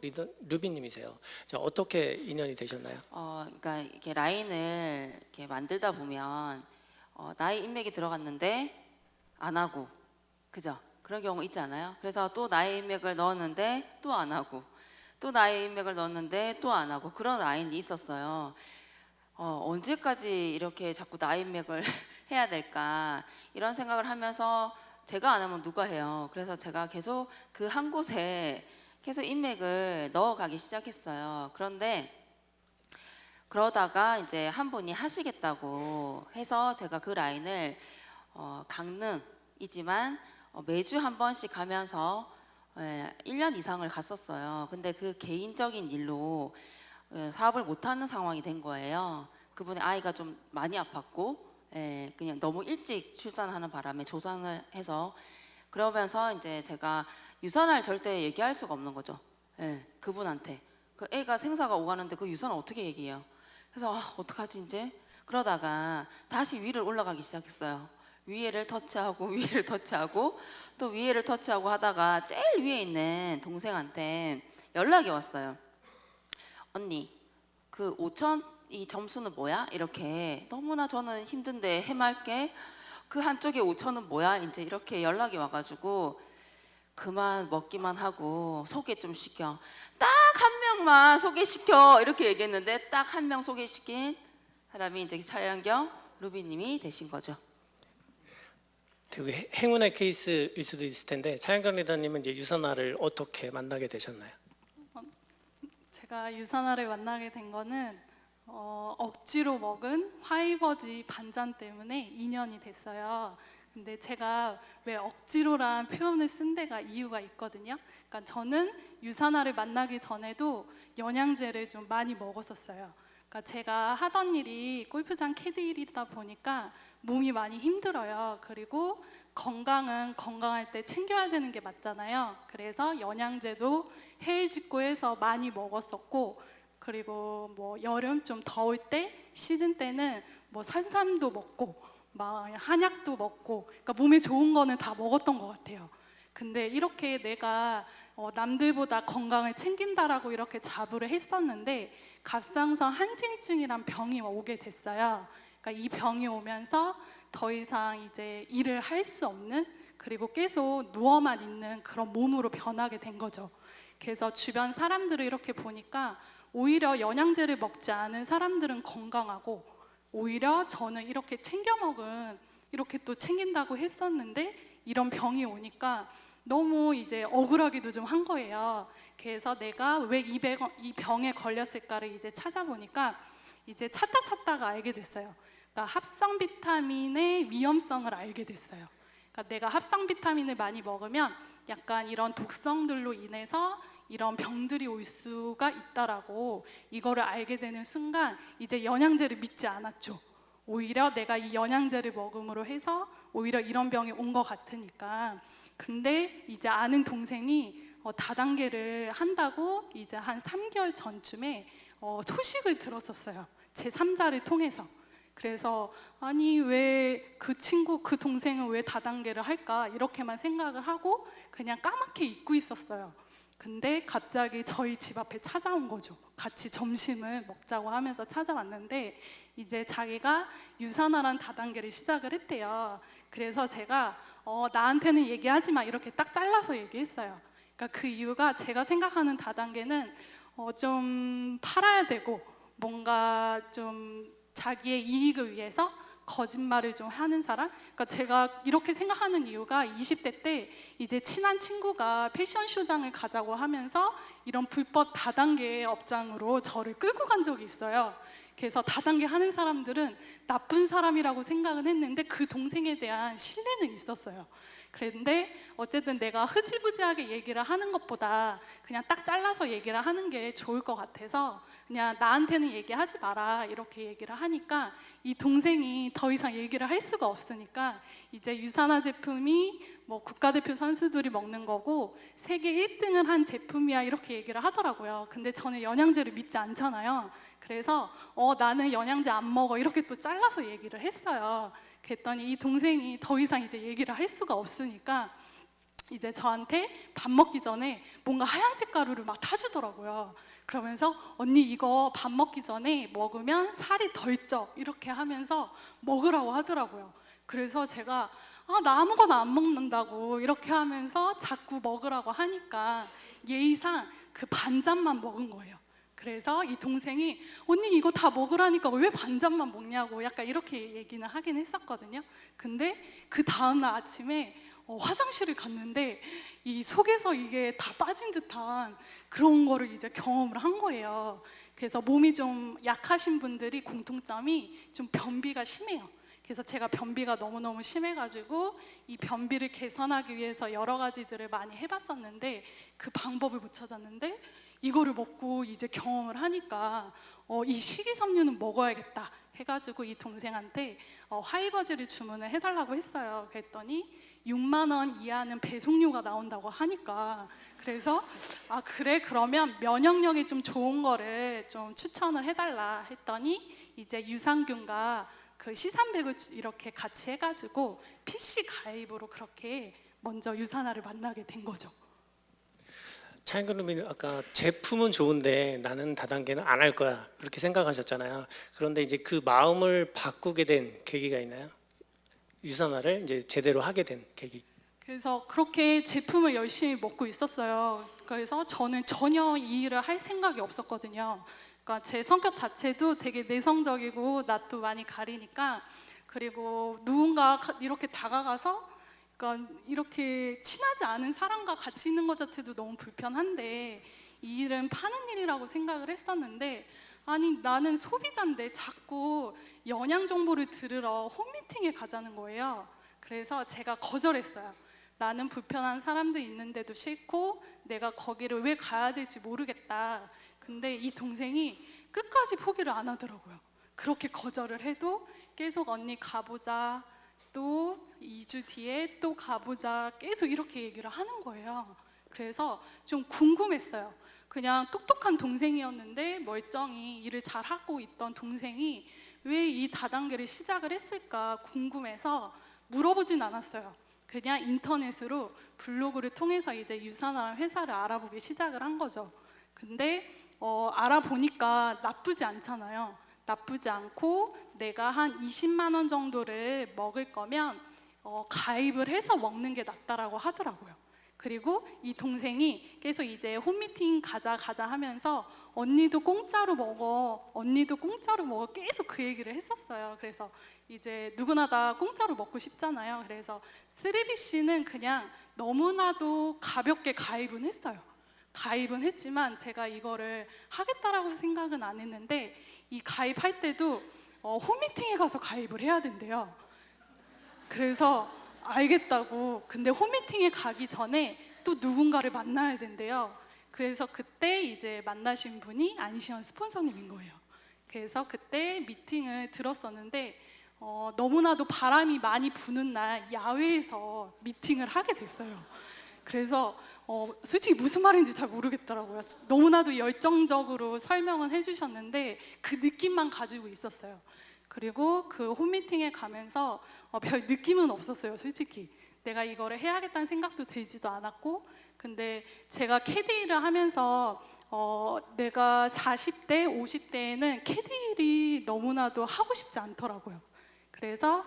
루비님이세요. 자, 어떻게 인연이 되셨나요? 그러니까 이렇게 라인을 이렇게 만들다 보면 나의 인맥이 들어갔는데 안 하고, 그죠? 그런 경우 있지 않아요? 그래서 또 나의 인맥을 넣었는데 또 안 하고, 또 나의 인맥을 넣었는데 또 안 하고, 그런 라인이 있었어요. 언제까지 이렇게 자꾸 나의 인맥을 해야 될까 이런 생각을 하면서 제가 안 하면 누가 해요? 그래서 제가 계속 그 한 곳에 계속 인맥을 넣어가기 시작했어요. 그런데 그러다가 이제 한 분이 하시겠다고 해서 제가 그 라인을 강릉이지만 매주 한 번씩 가면서 1년 이상을 갔었어요. 근데 그 개인적인 일로 사업을 못하는 상황이 된 거예요. 그분의 아이가 좀 많이 아팠고 그냥 너무 일찍 출산하는 바람에 조산을 해서, 그러면서 이제 제가 유산을 절대 얘기할 수가 없는 거죠. 그분한테 그 애가 생사가 오가는데 그 유산을 어떻게 얘기해요? 그래서 어떡하지 이제? 그러다가 다시 위를 올라가기 시작했어요. 위에를 터치하고 위에를 터치하고 또 위에를 터치하고 하다가 제일 위에 있는 동생한테 연락이 왔어요. 언니, 그 5천 이 점수는 뭐야? 이렇게 너무나 저는 힘든데 해맑게 그 한쪽에 5천은 뭐야? 이제 이렇게 연락이 와가지고 그만 먹기만 하고 소개 좀 시켜. 딱 한 명만 소개시켜 이렇게 얘기했는데 딱 한 명 소개시킨 사람이 이제 차영경 루비님이 되신 거죠. 되게 행운의 케이스일 수도 있을 텐데 차영경 리더님은 이제 유선아를 어떻게 만나게 되셨나요? 제가 유산화를 만나게 된 거는 억지로 먹은 화이버지 반잔 때문에 인연이 됐어요. 근데 제가 왜 억지로란 표현을 쓴 데가 이유가 있거든요. 그러니까 저는 유산화를 만나기 전에도 영양제를 좀 많이 먹었었어요. 그러니까 제가 하던 일이 골프장 캐디 일이다 보니까 몸이 많이 힘들어요. 그리고 건강은 건강할 때 챙겨야 되는 게 맞잖아요. 그래서 영양제도 해외직구 해서 많이 먹었었고, 그리고 뭐 여름 좀 더울 때 시즌 때는 뭐 산삼도 먹고 막 한약도 먹고, 그러니까 몸에 좋은 거는 다 먹었던 것 같아요. 근데 이렇게 내가 남들보다 건강을 챙긴다라고 이렇게 자부를 했었는데 갑상선 한증증이란 병이 오게 됐어요. 그러니까 이 병이 오면서 더 이상 이제 일을 할 수 없는, 그리고 계속 누워만 있는 그런 몸으로 변하게 된 거죠. 그래서 주변 사람들을 이렇게 보니까 오히려 영양제를 먹지 않은 사람들은 건강하고, 오히려 저는 이렇게 챙겨 먹은, 이렇게 또 챙긴다고 했었는데 이런 병이 오니까 너무 이제 억울하기도 좀 한 거예요. 그래서 내가 왜 이 병에 걸렸을까를 이제 찾아보니까 이제 찾다가 알게 됐어요. 그러니까 합성 비타민의 위험성을 알게 됐어요. 그러니까 내가 합성 비타민을 많이 먹으면 약간 이런 독성들로 인해서 이런 병들이 올 수가 있다라고 이거를 알게 되는 순간 이제 영양제를 믿지 않았죠. 오히려 내가 이 영양제를 먹음으로 해서 오히려 이런 병이 온 것 같으니까. 근데 이제 아는 동생이 다단계를 한다고 이제 한 3개월 전쯤에 소식을 들었었어요. 제 3자를 통해서. 그래서 아니 왜 그 친구 그 동생은 왜 다단계를 할까 이렇게만 생각을 하고 그냥 까맣게 잊고 있었어요. 근데 갑자기 저희 집 앞에 찾아온 거죠. 같이 점심을 먹자고 하면서 찾아왔는데 이제 자기가 유산화란 다단계를 시작을 했대요. 그래서 제가 나한테는 얘기하지 마 이렇게 딱 잘라서 얘기했어요. 그러니까 그 이유가 제가 생각하는 다단계는 좀 팔아야 되고 뭔가 좀 자기의 이익을 위해서 거짓말을 좀 하는 사람? 그러니까 제가 이렇게 생각하는 이유가 20대 때 이제 친한 친구가 패션쇼장을 가자고 하면서 이런 불법 다단계 업장으로 저를 끌고 간 적이 있어요. 그래서 다단계 하는 사람들은 나쁜 사람이라고 생각은 했는데 그 동생에 대한 신뢰는 있었어요. 그런데 어쨌든 내가 흐지부지하게 얘기를 하는 것보다 그냥 딱 잘라서 얘기를 하는 게 좋을 것 같아서 그냥 나한테는 얘기하지 마라 이렇게 얘기를 하니까 이 동생이 더 이상 얘기를 할 수가 없으니까 이제 유산화 제품이 뭐 국가대표 선수들이 먹는 거고 세계 1등을 한 제품이야 이렇게 얘기를 하더라고요. 근데 저는 영양제를 믿지 않잖아요. 그래서 나는 영양제 안 먹어 이렇게 또 잘라서 얘기를 했어요. 그랬더니 이 동생이 더 이상 이제 얘기를 할 수가 없으니까 이제 저한테 밥 먹기 전에 뭔가 하얀색 가루를 막 타주더라고요. 그러면서 언니 이거 밥 먹기 전에 먹으면 살이 덜 쪄 이렇게 하면서 먹으라고 하더라고요. 그래서 제가 나 아무거나 안 먹는다고 이렇게 하면서 자꾸 먹으라고 하니까 예의상 그 반잔만 먹은 거예요. 그래서 이 동생이 언니 이거 다 먹으라니까 왜 반잔만 먹냐고 약간 이렇게 얘기는 하긴 했었거든요. 근데 그 다음날 아침에 화장실을 갔는데 이 속에서 이게 다 빠진 듯한 그런 거를 이제 경험을 한 거예요. 그래서 몸이 좀 약하신 분들이 공통점이 좀 변비가 심해요. 그래서 제가 변비가 너무너무 심해가지고 이 변비를 개선하기 위해서 여러 가지들을 많이 해봤었는데 그 방법을 못 찾았는데 이거를 먹고 이제 경험을 하니까 이 식이섬유는 먹어야겠다 해가지고 이 동생한테 화이버즈를 주문을 해달라고 했어요. 그랬더니 6만 원 이하는 배송료가 나온다고 하니까 그래서 그래 그러면 면역력이 좀 좋은 거를 좀 추천을 해달라 했더니 이제 유산균과 그 시산백을 이렇게 같이 해가지고 PC 가입으로 그렇게 먼저 유산화를 만나게 된 거죠. 차인그루님 아까 제품은 좋은데 나는 다단계는 안 할 거야 그렇게 생각하셨잖아요. 그런데 이제 그 마음을 바꾸게 된 계기가 있나요? 유산화를 이제 제대로 하게 된 계기. 그래서 그렇게 제품을 열심히 먹고 있었어요. 그래서 저는 전혀 이 일을 할 생각이 없었거든요. 그러니까 제 성격 자체도 되게 내성적이고 낯도 많이 가리니까 그리고 누군가 이렇게 다가가서 그러니까 이렇게 친하지 않은 사람과 같이 있는 것 자체도 너무 불편한데 이 일은 파는 일이라고 생각을 했었는데 아니 나는 소비자인데 자꾸 영양 정보를 들으러 홈미팅에 가자는 거예요. 그래서 제가 거절했어요. 나는 불편한 사람도 있는데도 싫고 내가 거기를 왜 가야 될지 모르겠다. 근데 이 동생이 끝까지 포기를 안 하더라고요. 그렇게 거절을 해도 계속 언니 가보자 또 2주 뒤에 또 가보자 계속 이렇게 얘기를 하는 거예요. 그래서 좀 궁금했어요. 그냥 똑똑한 동생이었는데 멀쩡히 일을 잘하고 있던 동생이 왜 이 다단계를 시작을 했을까 궁금해서 물어보진 않았어요. 그냥 인터넷으로 블로그를 통해서 이제 유산화 회사를 알아보기 시작을 한 거죠. 근데 알아보니까 나쁘지 않잖아요. 나쁘지 않고 내가 한 20만 원 정도를 먹을 거면 가입을 해서 먹는 게 낫다라고 하더라고요. 그리고 이 동생이 계속 이제 홈미팅 가자 하면서 언니도 공짜로 먹어 계속 그 얘기를 했었어요. 그래서 이제 누구나 다 공짜로 먹고 싶잖아요. 그래서 쓰리비 씨는 그냥 너무나도 가볍게 가입은 했어요. 가입은 했지만 제가 이거를 하겠다라고 생각은 안 했는데, 이 가입할 때도 홈미팅에 가서 가입을 해야 된대요. 그래서 알겠다고. 근데 홈미팅에 가기 전에 또 누군가를 만나야 된대요. 그래서 그때 이제 만나신 분이 안시현 스폰서님인 거예요. 그래서 그때 미팅을 들었었는데 너무나도 바람이 많이 부는 날 야외에서 미팅을 하게 됐어요. 그래서 솔직히 무슨 말인지 잘 모르겠더라고요. 너무나도 열정적으로 설명은 해주셨는데 그 느낌만 가지고 있었어요. 그리고 그 홈미팅에 가면서 별 느낌은 없었어요. 솔직히 내가 이거를 해야겠다는 생각도 들지도 않았고, 근데 제가 캐디를 하면서 내가 40대, 50대에는 캐디일이 너무나도 하고 싶지 않더라고요. 그래서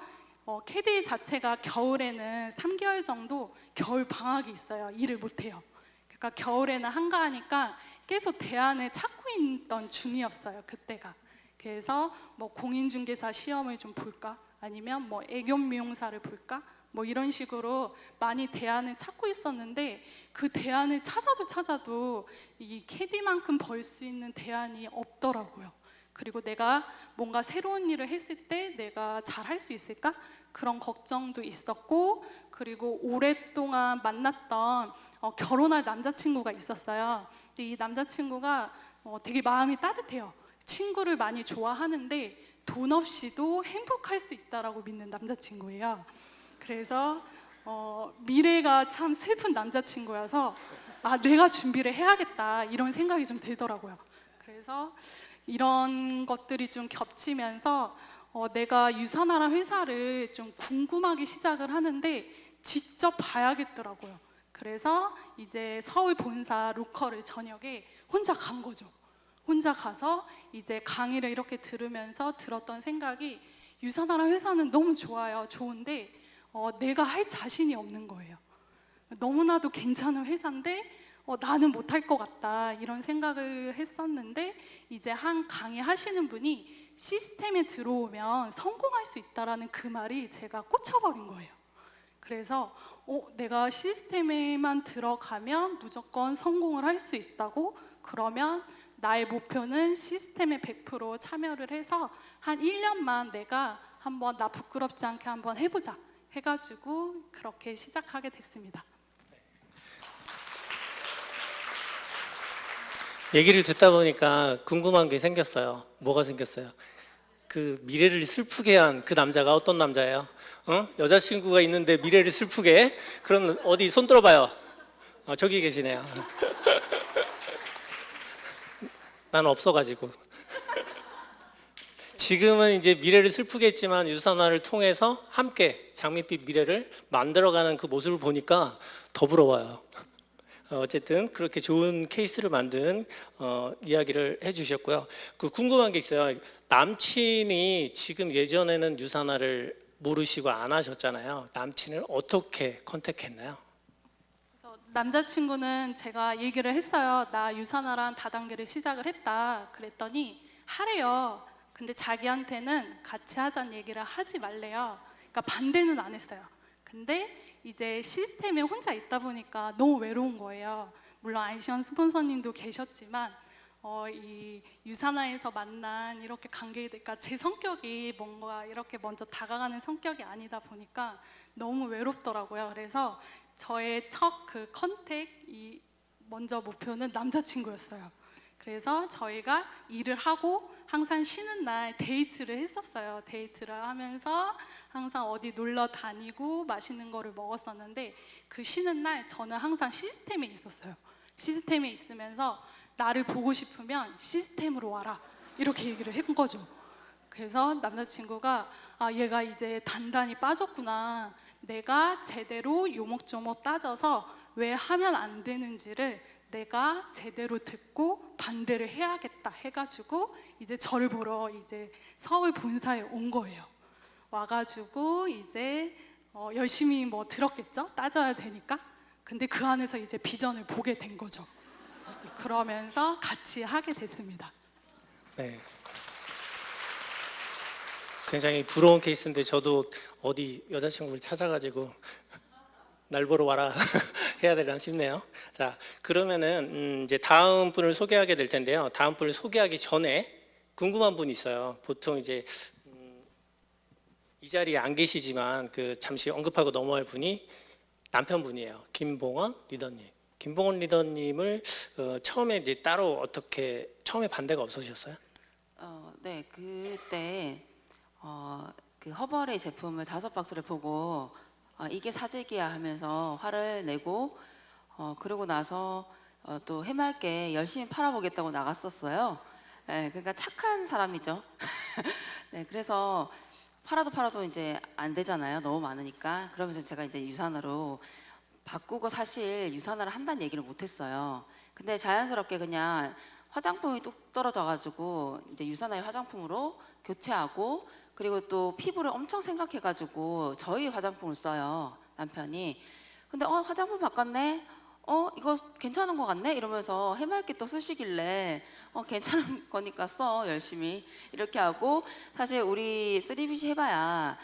캐디 자체가 겨울에는 3개월 정도 겨울 방학이 있어요. 일을 못해요. 그러니까 겨울에는 한가하니까 계속 대안을 찾고 있던 중이었어요. 그때가. 그래서 뭐 공인중개사 시험을 좀 볼까? 아니면 뭐 애견 미용사를 볼까? 뭐 이런 식으로 많이 대안을 찾고 있었는데, 그 대안을 찾아도 이 캐디만큼 벌 수 있는 대안이 없더라고요. 그리고 내가 뭔가 새로운 일을 했을 때 내가 잘 할 수 있을까? 그런 걱정도 있었고, 그리고 오랫동안 만났던 결혼할 남자친구가 있었어요. 근데 이 남자친구가 되게 마음이 따뜻해요. 친구를 많이 좋아하는데 돈 없이도 행복할 수 있다라고 믿는 남자친구예요. 그래서 미래가 참 슬픈 남자친구여서 내가 준비를 해야겠다 이런 생각이 좀 들더라고요. 그래서 이런 것들이 좀 겹치면서 내가 유산하라 회사를 좀 궁금하게 시작을 하는데 직접 봐야겠더라고요. 그래서 이제 서울 본사 로컬을 저녁에 혼자 간 거죠. 혼자 가서 이제 강의를 이렇게 들으면서 들었던 생각이, 유산하라 회사는 너무 좋아요. 좋은데 내가 할 자신이 없는 거예요. 너무나도 괜찮은 회사인데 나는 못할 것 같다 이런 생각을 했었는데, 이제 한 강의 하시는 분이 시스템에 들어오면 성공할 수 있다라는 그 말이 제가 꽂혀버린 거예요. 그래서 내가 시스템에만 들어가면 무조건 성공을 할 수 있다고? 그러면 나의 목표는 시스템에 100% 참여를 해서 한 1년만 내가 한번 나 부끄럽지 않게 한번 해보자 해가지고 그렇게 시작하게 됐습니다. 얘기를 듣다 보니까 궁금한 게 생겼어요. 뭐가 생겼어요? 그 미래를 슬프게 한 그 남자가 어떤 남자예요? 여자친구가 있는데 미래를 슬프게 해? 그럼 어디 손 들어봐요. 저기 계시네요. 난 없어가지고. 지금은 이제 미래를 슬프게 했지만 유산화를 통해서 함께 장밋빛 미래를 만들어가는 그 모습을 보니까 더 부러워요. 어쨌든 그렇게 좋은 케이스를 만든 이야기를 해주셨고요. 그 궁금한 게 있어요. 남친이 지금 예전에는 유산화를 모르시고 안 하셨잖아요. 남친을 어떻게 컨택했나요? 그래서 남자친구는 제가 얘기를 했어요. 나 유산화란 다단계를 시작을 했다. 그랬더니 하래요. 근데 자기한테는 같이 하자는 얘기를 하지 말래요. 그러니까 반대는 안 했어요. 근데 이제 시스템에 혼자 있다 보니까 너무 외로운 거예요. 물론 안시현 스폰서님도 계셨지만 이 유산화에서 만난 이렇게 관계니까 제 성격이 뭔가 이렇게 먼저 다가가는 성격이 아니다 보니까 너무 외롭더라고요. 그래서 저의 첫 그 컨택이 먼저 목표는 남자친구였어요. 그래서 저희가 일을 하고 항상 쉬는 날 데이트를 했었어요. 데이트를 하면서 항상 어디 놀러 다니고 맛있는 거를 먹었었는데, 그 쉬는 날 저는 항상 시스템에 있었어요. 시스템에 있으면서 나를 보고 싶으면 시스템으로 와라 이렇게 얘기를 한 거죠. 그래서 남자친구가 얘가 이제 단단히 빠졌구나. 내가 제대로 요목조목 따져서 왜 하면 안 되는지를 내가 제대로 듣고 반대를 해야겠다 해가지고 이제 저를 보러 이제 서울 본사에 온 거예요. 와가지고 이제 열심히 뭐 들었겠죠? 따져야 되니까. 근데 그 안에서 이제 비전을 보게 된 거죠. 그러면서 같이 하게 됐습니다. 네. 굉장히 부러운 케이스인데 저도 어디 여자친구를 찾아가지고 날 보러 와라 해야 되나 싶네요. 자, 그러면은 이제 다음 분을 소개하게 될 텐데요. 다음 분을 소개하기 전에 궁금한 분이 있어요. 보통 이제 이 자리에 안 계시지만 그 잠시 언급하고 넘어갈 분이 남편분이에요. 김봉원 리더님. 김봉원 리더님을 처음에 이제 따로 어떻게 처음에 반대가 없으셨어요? 네, 그때 그 허벌의 제품을 5박스를 보고 이게 사재기야 하면서 화를 내고 그러고 나서 또 해맑게 열심히 팔아보겠다고 나갔었어요. 네, 그러니까 착한 사람이죠. 네, 그래서 팔아도 이제 안 되잖아요. 너무 많으니까. 그러면서 제가 이제 유산화로 바꾸고 사실 유산화를 한다는 얘기를 못했어요. 근데 자연스럽게 그냥 화장품이 뚝 떨어져가지고 이제 유산화의 화장품으로 교체하고 그리고 또 피부를 엄청 생각해가지고 저희 화장품을 써요 남편이. 근데 화장품 바꿨네. 이거 괜찮은 것 같네 이러면서 해맑게 또 쓰시길래 괜찮은 거니까 써 열심히 이렇게 하고 사실 우리 3BC 해봐야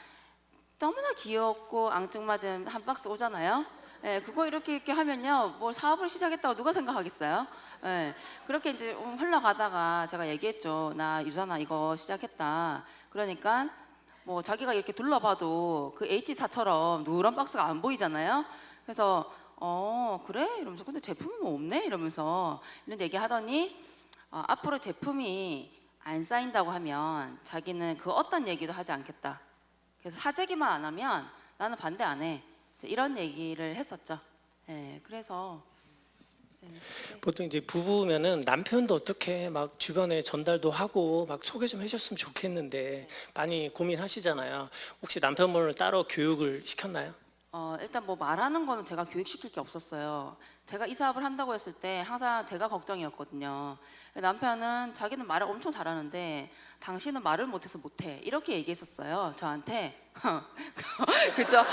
너무나 귀엽고 앙증맞은 한 박스 오잖아요. 예, 그거 이렇게 하면요, 뭘 사업을 시작했다고 누가 생각하겠어요? 예, 그렇게 이제 흘러가다가 제가 얘기했죠. 나 유산화 이거 시작했다. 그러니까 뭐 자기가 이렇게 둘러봐도 그 H사처럼 누런 박스가 안 보이잖아요. 그래서 그래? 이러면서 근데 제품이 뭐 없네? 이러면서 이런 얘기 하더니 앞으로 제품이 안 쌓인다고 하면 자기는 그 어떤 얘기도 하지 않겠다. 그래서 사재기만 안 하면 나는 반대 안 해. 이런 얘기를 했었죠. 네, 그래서 보통 이제 부부면은 남편도 어떻게 막 주변에 전달도 하고 막 소개 좀 해줬으면 좋겠는데 많이 고민하시잖아요. 혹시 남편분을 따로 교육을 시켰나요? 일단 뭐 말하는 거는 제가 교육시킬 게 없었어요. 제가 이 사업을 한다고 했을 때 항상 제가 걱정이었거든요. 남편은 자기는 말을 엄청 잘하는데 당신은 말을 못해서 못해 이렇게 얘기했었어요 저한테. 그죠?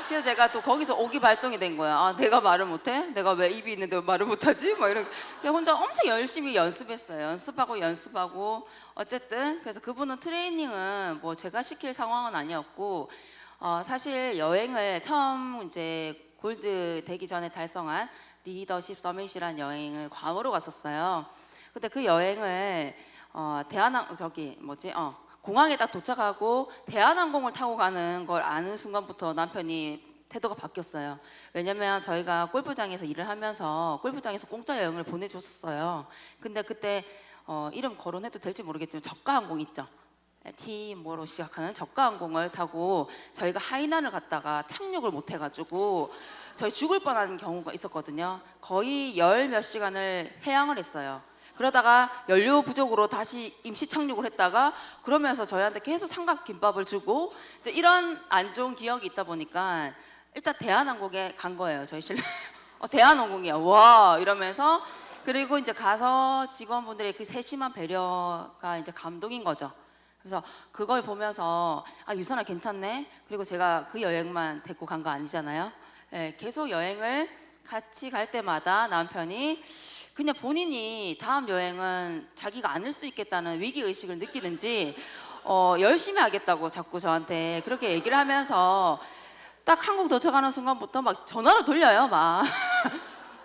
그래서 제가 또 거기서 오기발동이 된 거야. 내가 말을 못해? 내가 왜 입이 있는데 왜 말을 못하지? 막 이렇게 혼자 엄청 열심히 연습했어요. 연습하고 어쨌든 그래서 그분은 트레이닝은 뭐 제가 시킬 상황은 아니었고 사실 여행을 처음 이제 골드 되기 전에 달성한 리더십 서밋이라는 여행을 괌으로 갔었어요. 근데 그 여행을 공항에 딱 도착하고 대한항공을 타고 가는 걸 아는 순간부터 남편이 태도가 바뀌었어요. 왜냐면 저희가 골프장에서 일을 하면서 골프장에서 공짜 여행을 보내줬었어요. 근데 그때 이름 거론해도 될지 모르겠지만 저가항공 있죠. T모로 시작하는 저가항공을 타고 저희가 하이난을 갔다가 착륙을 못 해가지고 저희 죽을 뻔한 경우가 있었거든요. 거의 10 몇 시간을 해양을 했어요. 그러다가 연료 부족으로 다시 임시 착륙을 했다가 그러면서 저희한테 계속 삼각김밥을 주고 이제 이런 안 좋은 기억이 있다 보니까 일단 대한항공에 간 거예요. 저희 신랑 대한항공이야 와 이러면서 그리고 이제 가서 직원분들의 그 세심한 배려가 이제 감동인 거죠. 그래서 그걸 보면서 유선아 괜찮네. 그리고 제가 그 여행만 데리고 간 거 아니잖아요. 네, 계속 여행을 같이 갈 때마다 남편이 그냥 본인이 다음 여행은 자기가 안 할 수 있겠다는 위기 의식을 느끼는지 열심히 하겠다고 자꾸 저한테 그렇게 얘기를 하면서 딱 한국 도착하는 순간부터 막 전화를 돌려요 막.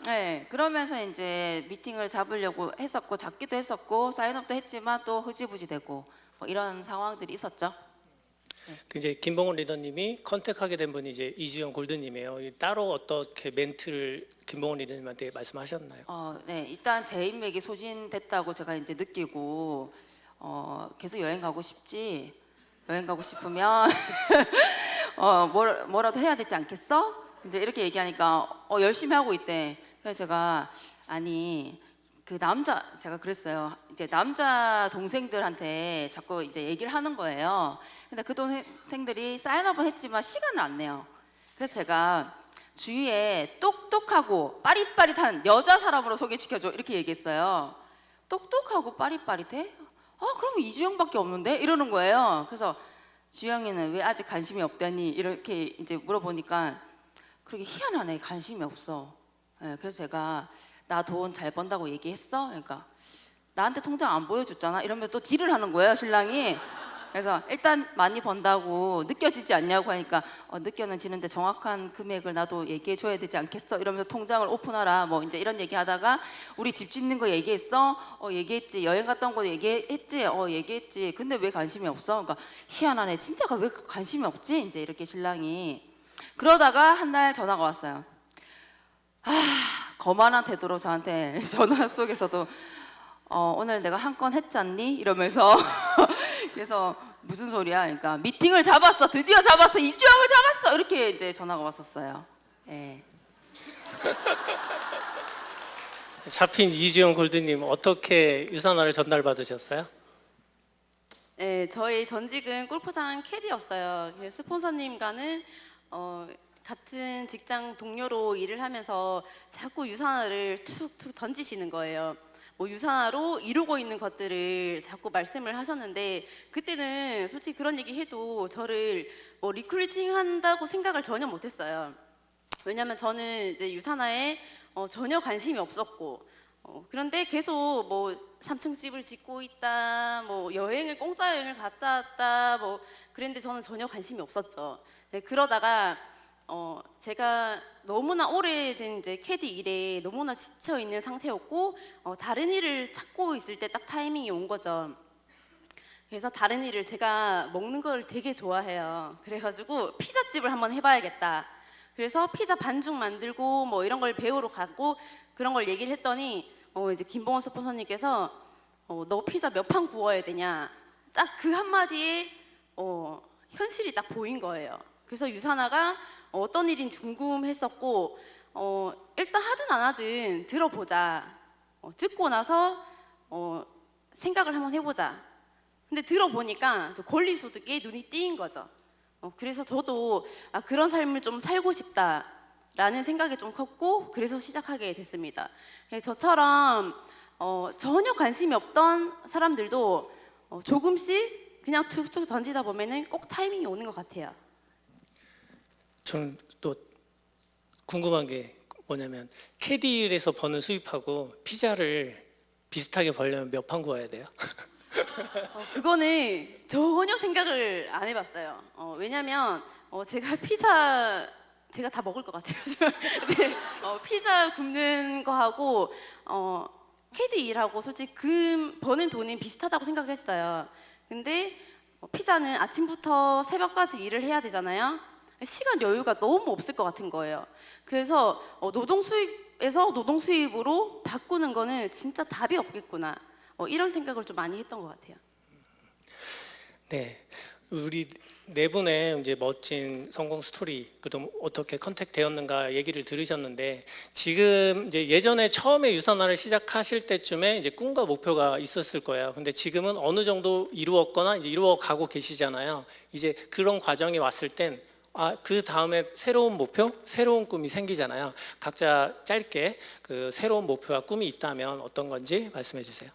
네, 그러면서 이제 미팅을 잡으려고 했었고 잡기도 했었고 사인업도 했지만 또 흐지부지 되고 뭐 이런 상황들이 있었죠. 그 이제 김봉원 리더님이 컨택하게 된 분이 이제 이주영 골드님이에요. 따로 어떻게 멘트를 김봉원 리더님한테 말씀하셨나요? 네, 일단 제 인맥이 소진됐다고 제가 이제 느끼고 계속 여행 가고 싶지. 여행 가고 싶으면 뭐라도 해야 되지 않겠어? 이제 이렇게 얘기하니까 열심히 하고 있대. 그래서 제가 제가 그랬어요. 이제 남자 동생들한테 자꾸 이제 얘기를 하는 거예요. 근데 그 동생들이 사인업은 했지만 시간을 안 내요. 그래서 제가 주위에 똑똑하고 빠릿빠릿한 여자 사람으로 소개시켜줘 이렇게 얘기했어요. 똑똑하고 빠릿빠릿해? 그러면 이주영밖에 없는데? 이러는 거예요. 그래서 주영이는 왜 아직 관심이 없다니? 이렇게 이제 물어보니까 그렇게 희한하네. 관심이 없어. 예, 그래서 제가 나 돈 잘 번다고 얘기했어? 그러니까 나한테 통장 안 보여줬잖아. 이러면 또 딜을 하는 거예요, 신랑이. 그래서 일단 많이 번다고 느껴지지 않냐고 하니까 느껴는 지는데 정확한 금액을 나도 얘기해 줘야 되지 않겠어? 이러면서 통장을 오픈하라. 뭐 이제 이런 얘기 하다가 우리 집 짓는 거 얘기했어? 얘기했지. 여행 갔다 온 거 얘기했지? 얘기했지. 근데 왜 관심이 없어? 그러니까 희한하네. 진짜가 왜 관심이 없지? 이제 이렇게 신랑이. 그러다가 한 날 전화가 왔어요. 거만한 태도로 저한테 전화 속에서도 오늘 내가 한 건 했잖니? 이러면서 그래서 무슨 소리야? 그러니까 미팅을 잡았어. 드디어 잡았어. 이주영을 잡았어. 이렇게 이제 전화가 왔었어요. 예. 잡힌 이주영 골드님 어떻게 유산화를 전달받으셨어요? 네, 저희 전직은 골프장 캐디였어요. 스폰서님과는 같은 직장 동료로 일을 하면서 자꾸 유산화를 툭툭 던지시는 거예요. 뭐 유산화로 이루고 있는 것들을 자꾸 말씀을 하셨는데 그때는 솔직히 그런 얘기 해도 저를 뭐 리크루팅 한다고 생각을 전혀 못했어요. 왜냐면 저는 이제 유산화에 전혀 관심이 없었고 그런데 계속 뭐 3층 집을 짓고 있다, 뭐 여행을 공짜 여행을 갔다 왔다, 뭐 그랬는데 저는 전혀 관심이 없었죠. 네, 그러다가 제가 너무나 오래된 이제 캐디 일에 너무나 지쳐 있는 상태였고 다른 일을 찾고 있을 때 딱 타이밍이 온 거죠. 그래서 다른 일을 제가 먹는 걸 되게 좋아해요. 그래가지고 피자집을 한번 해봐야겠다. 그래서 피자 반죽 만들고 뭐 이런 걸 배우러 갔고 그런 걸 얘기를 했더니 이제 김봉원 스폰서님께서 너 피자 몇 판 구워야 되냐 딱 그 한마디에 현실이 딱 보인 거예요. 그래서 유산화가 어떤 일인지 궁금했었고 일단 하든 안 하든 들어보자. 듣고 나서 생각을 한번 해보자. 근데 들어보니까 권리소득에 눈이 띄인 거죠. 그래서 저도 그런 삶을 좀 살고 싶다라는 생각이 좀 컸고 그래서 시작하게 됐습니다. 저처럼 전혀 관심이 없던 사람들도 조금씩 그냥 툭툭 던지다 보면은 꼭 타이밍이 오는 것 같아요. 저는 또 궁금한 게 뭐냐면 캐디일에서 버는 수입하고 피자를 비슷하게 벌려면 몇 판 구워야 돼요? 그거는 전혀 생각을 안 해봤어요. 왜냐면 제가 피자 제가 다 먹을 것 같아요. 네, 피자 굽는 거 하고 캐디 일하고 솔직히 버는 돈은 비슷하다고 생각을 했어요. 근데 피자는 아침부터 새벽까지 일을 해야 되잖아요. 시간 여유가 너무 없을 것 같은 거예요. 그래서 노동 수입에서 노동 수입으로 바꾸는 거는 진짜 답이 없겠구나. 이런 생각을 좀 많이 했던 것 같아요. 네, 우리 네 분의 이제 멋진 성공 스토리, 그동안 어떻게 컨택되었는가 얘기를 들으셨는데 지금 이제 예전에 처음에 유산화를 시작하실 때쯤에 이제 꿈과 목표가 있었을 거예요. 근데 지금은 어느 정도 이루었거나 이제 이루어 가고 계시잖아요. 이제 그런 과정이 왔을 땐 그 다음에 새로운 목표, 새로운 꿈이 생기잖아요. 각자 짧게 그 새로운 목표와 꿈이 있다면 어떤 건지 말씀해 주세요.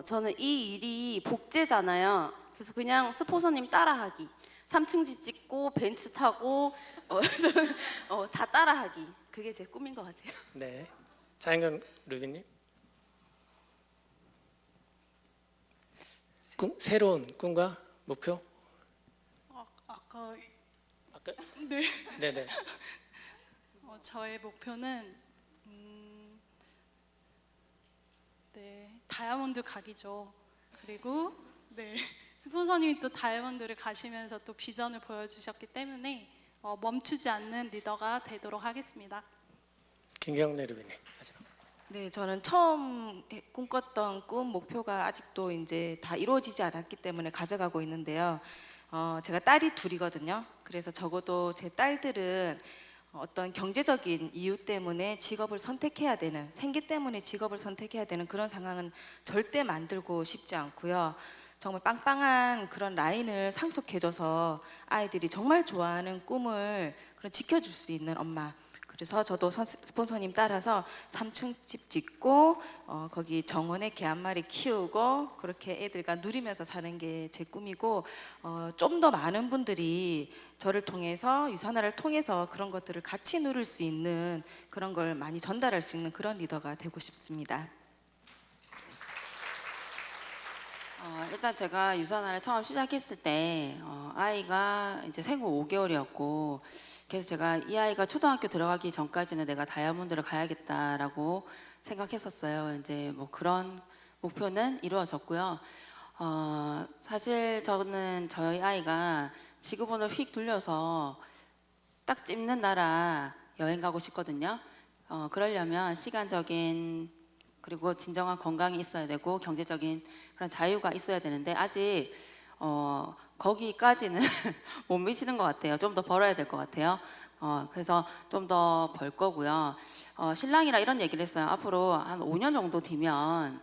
저는 이 일이 복제잖아요. 그래서 그냥 스폰서님 따라하기. 3층 집 짓고 벤츠 타고 다 따라하기. 그게 제 꿈인 것 같아요. 네, 자연경 루비님. 새로운 꿈과 목표? 아까 네. 네네. 저의 목표는 네, 다이아몬드 가기죠. 그리고 네, 스폰서님이 또 다이아몬드를 가시면서 또 비전을 보여주셨기 때문에 멈추지 않는 리더가 되도록 하겠습니다. 김경래 루비님 마지막. 네, 저는 처음 꿈꿨던 꿈 목표가 아직도 이제 다 이루어지지 않았기 때문에 가져가고 있는데요. 제가 딸이 둘이거든요. 그래서 적어도 제 딸들은 어떤 경제적인 이유 때문에 직업을 선택해야 되는, 생계 때문에 직업을 선택해야 되는 그런 상황은 절대 만들고 싶지 않고요. 정말 빵빵한 그런 라인을 상속해줘서 아이들이 정말 좋아하는 꿈을 지켜줄 수 있는 엄마, 그래서 저도 스폰서님 따라서 3층 집 짓고 거기 정원에 개 한 마리 키우고 그렇게 애들과 누리면서 사는 게 제 꿈이고 좀 더 많은 분들이 저를 통해서 유산화를 통해서 그런 것들을 같이 누릴 수 있는 그런 걸 많이 전달할 수 있는 그런 리더가 되고 싶습니다. 일단 제가 유산화를 처음 시작했을 때 아이가 이제 생후 5개월이었고 그래서 제가 이 아이가 초등학교 들어가기 전까지는 내가 다이아몬드를 가야겠다라고 생각했었어요. 이제 뭐 그런 목표는 이루어졌고요. 사실 저는 저희 아이가 지구본을 휙 돌려서 딱 찝는 나라 여행 가고 싶거든요. 그러려면 시간적인 그리고 진정한 건강이 있어야 되고 경제적인 그런 자유가 있어야 되는데 아직 거기까지는 못 미치는 것 같아요. 좀 더 벌어야 될 것 같아요. 그래서 좀 더 벌 거고요. 신랑이랑 이런 얘기를 했어요. 앞으로 한 5년 정도 뒤면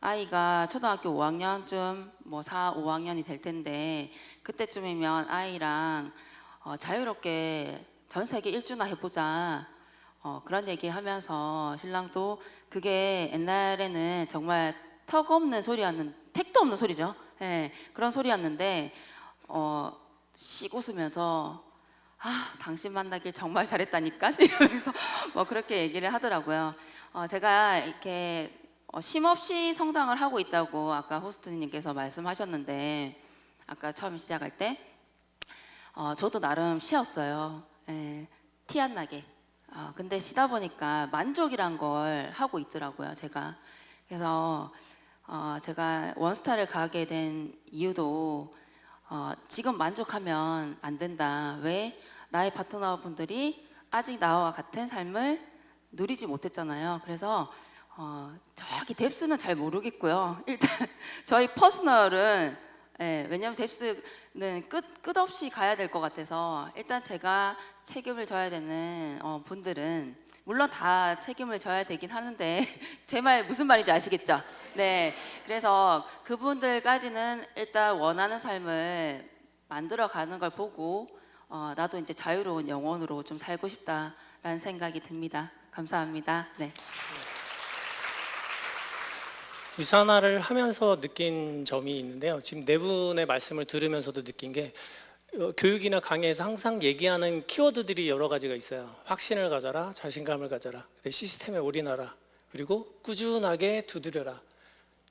아이가 초등학교 5학년쯤 뭐 4, 5학년이 될 텐데 그때쯤이면 아이랑 자유롭게 전 세계 일주나 해보자. 그런 얘기 하면서 신랑도 그게 옛날에는 정말 턱없는 택도 없는 소리죠. 예, 그런 소리였는데 씩 웃으면서 당신 만나길 정말 잘했다니까 이러면서 뭐 그렇게 얘기를 하더라고요. 제가 이렇게 쉼없이 성장을 하고 있다고 아까 호스트님께서 말씀하셨는데 아까 처음 시작할 때 저도 나름 쉬었어요. 예, 티 안 나게. 근데 쉬다 보니까 만족이란 걸 하고 있더라고요, 제가. 그래서 제가 원스타를 가게 된 이유도 지금 만족하면 안 된다. 왜? 나의 파트너분들이 아직 나와 같은 삶을 누리지 못했잖아요. 그래서 저기 뎁스는 잘 모르겠고요. 일단 저희 퍼스널은 왜냐하면 뎁스는 끝없이 가야 될 것 같아서 일단 제가 책임을 져야 되는 분들은 물론 다 책임을 져야 되긴 하는데 제 말 무슨 말인지 아시겠죠? 네, 그래서 그분들까지는 일단 원하는 삶을 만들어가는 걸 보고 나도 이제 자유로운 영혼으로 좀 살고 싶다라는 생각이 듭니다. 감사합니다. 네. 유산화를 하면서 느낀 점이 있는데요. 지금 네 분의 말씀을 들으면서도 느낀 게 교육이나 강의에서 항상 얘기하는 키워드들이 여러 가지가 있어요. 확신을 가져라, 자신감을 가져라, 시스템에 올인하라, 그리고 꾸준하게 두드려라.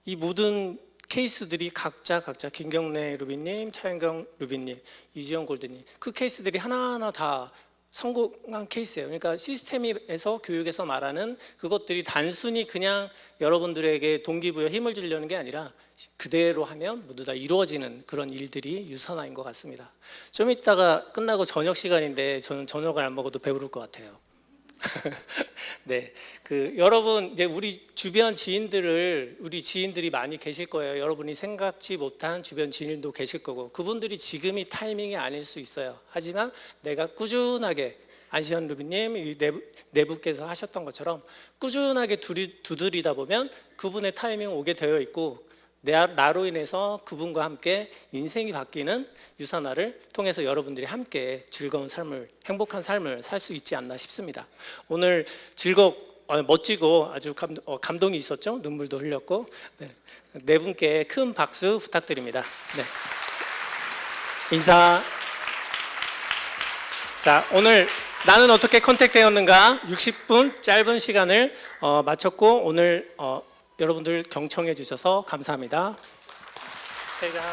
이 모든 케이스들이 각자 김경래 루비님, 차영경 루비님, 이지영 골드님 그 케이스들이 하나하나 다 성공한 케이스예요. 그러니까 시스템에서 교육에서 말하는 그것들이 단순히 그냥 여러분들에게 동기부여 힘을 주려는 게 아니라 그대로 하면 모두 다 이루어지는 그런 일들이 유산화인 것 같습니다. 좀 이따가 끝나고 저녁 시간인데 저는 저녁을 안 먹어도 배부를 것 같아요. 네, 여러분 이제 우리 지인들이 많이 계실 거예요. 여러분이 생각지 못한 주변 지인도 계실 거고 그분들이 지금이 타이밍이 아닐 수 있어요. 하지만 내가 꾸준하게 안시현 루비님 네 분께서 하셨던 것처럼 꾸준하게 두드리다 보면 그분의 타이밍 오게 되어 있고 나로 인해서 그분과 함께 인생이 바뀌는 유산화를 통해서 여러분들이 함께 즐거운 삶을, 행복한 삶을 살 수 있지 않나 싶습니다. 오늘 멋지고 아주 감동이 있었죠. 눈물도 흘렸고 네 분께 큰 박수 부탁드립니다. 네. 인사. 자, 오늘 나는 어떻게 컨택되었는가 60분 짧은 시간을 마쳤고 오늘 여러분들 경청해 주셔서 감사합니다. 퇴장.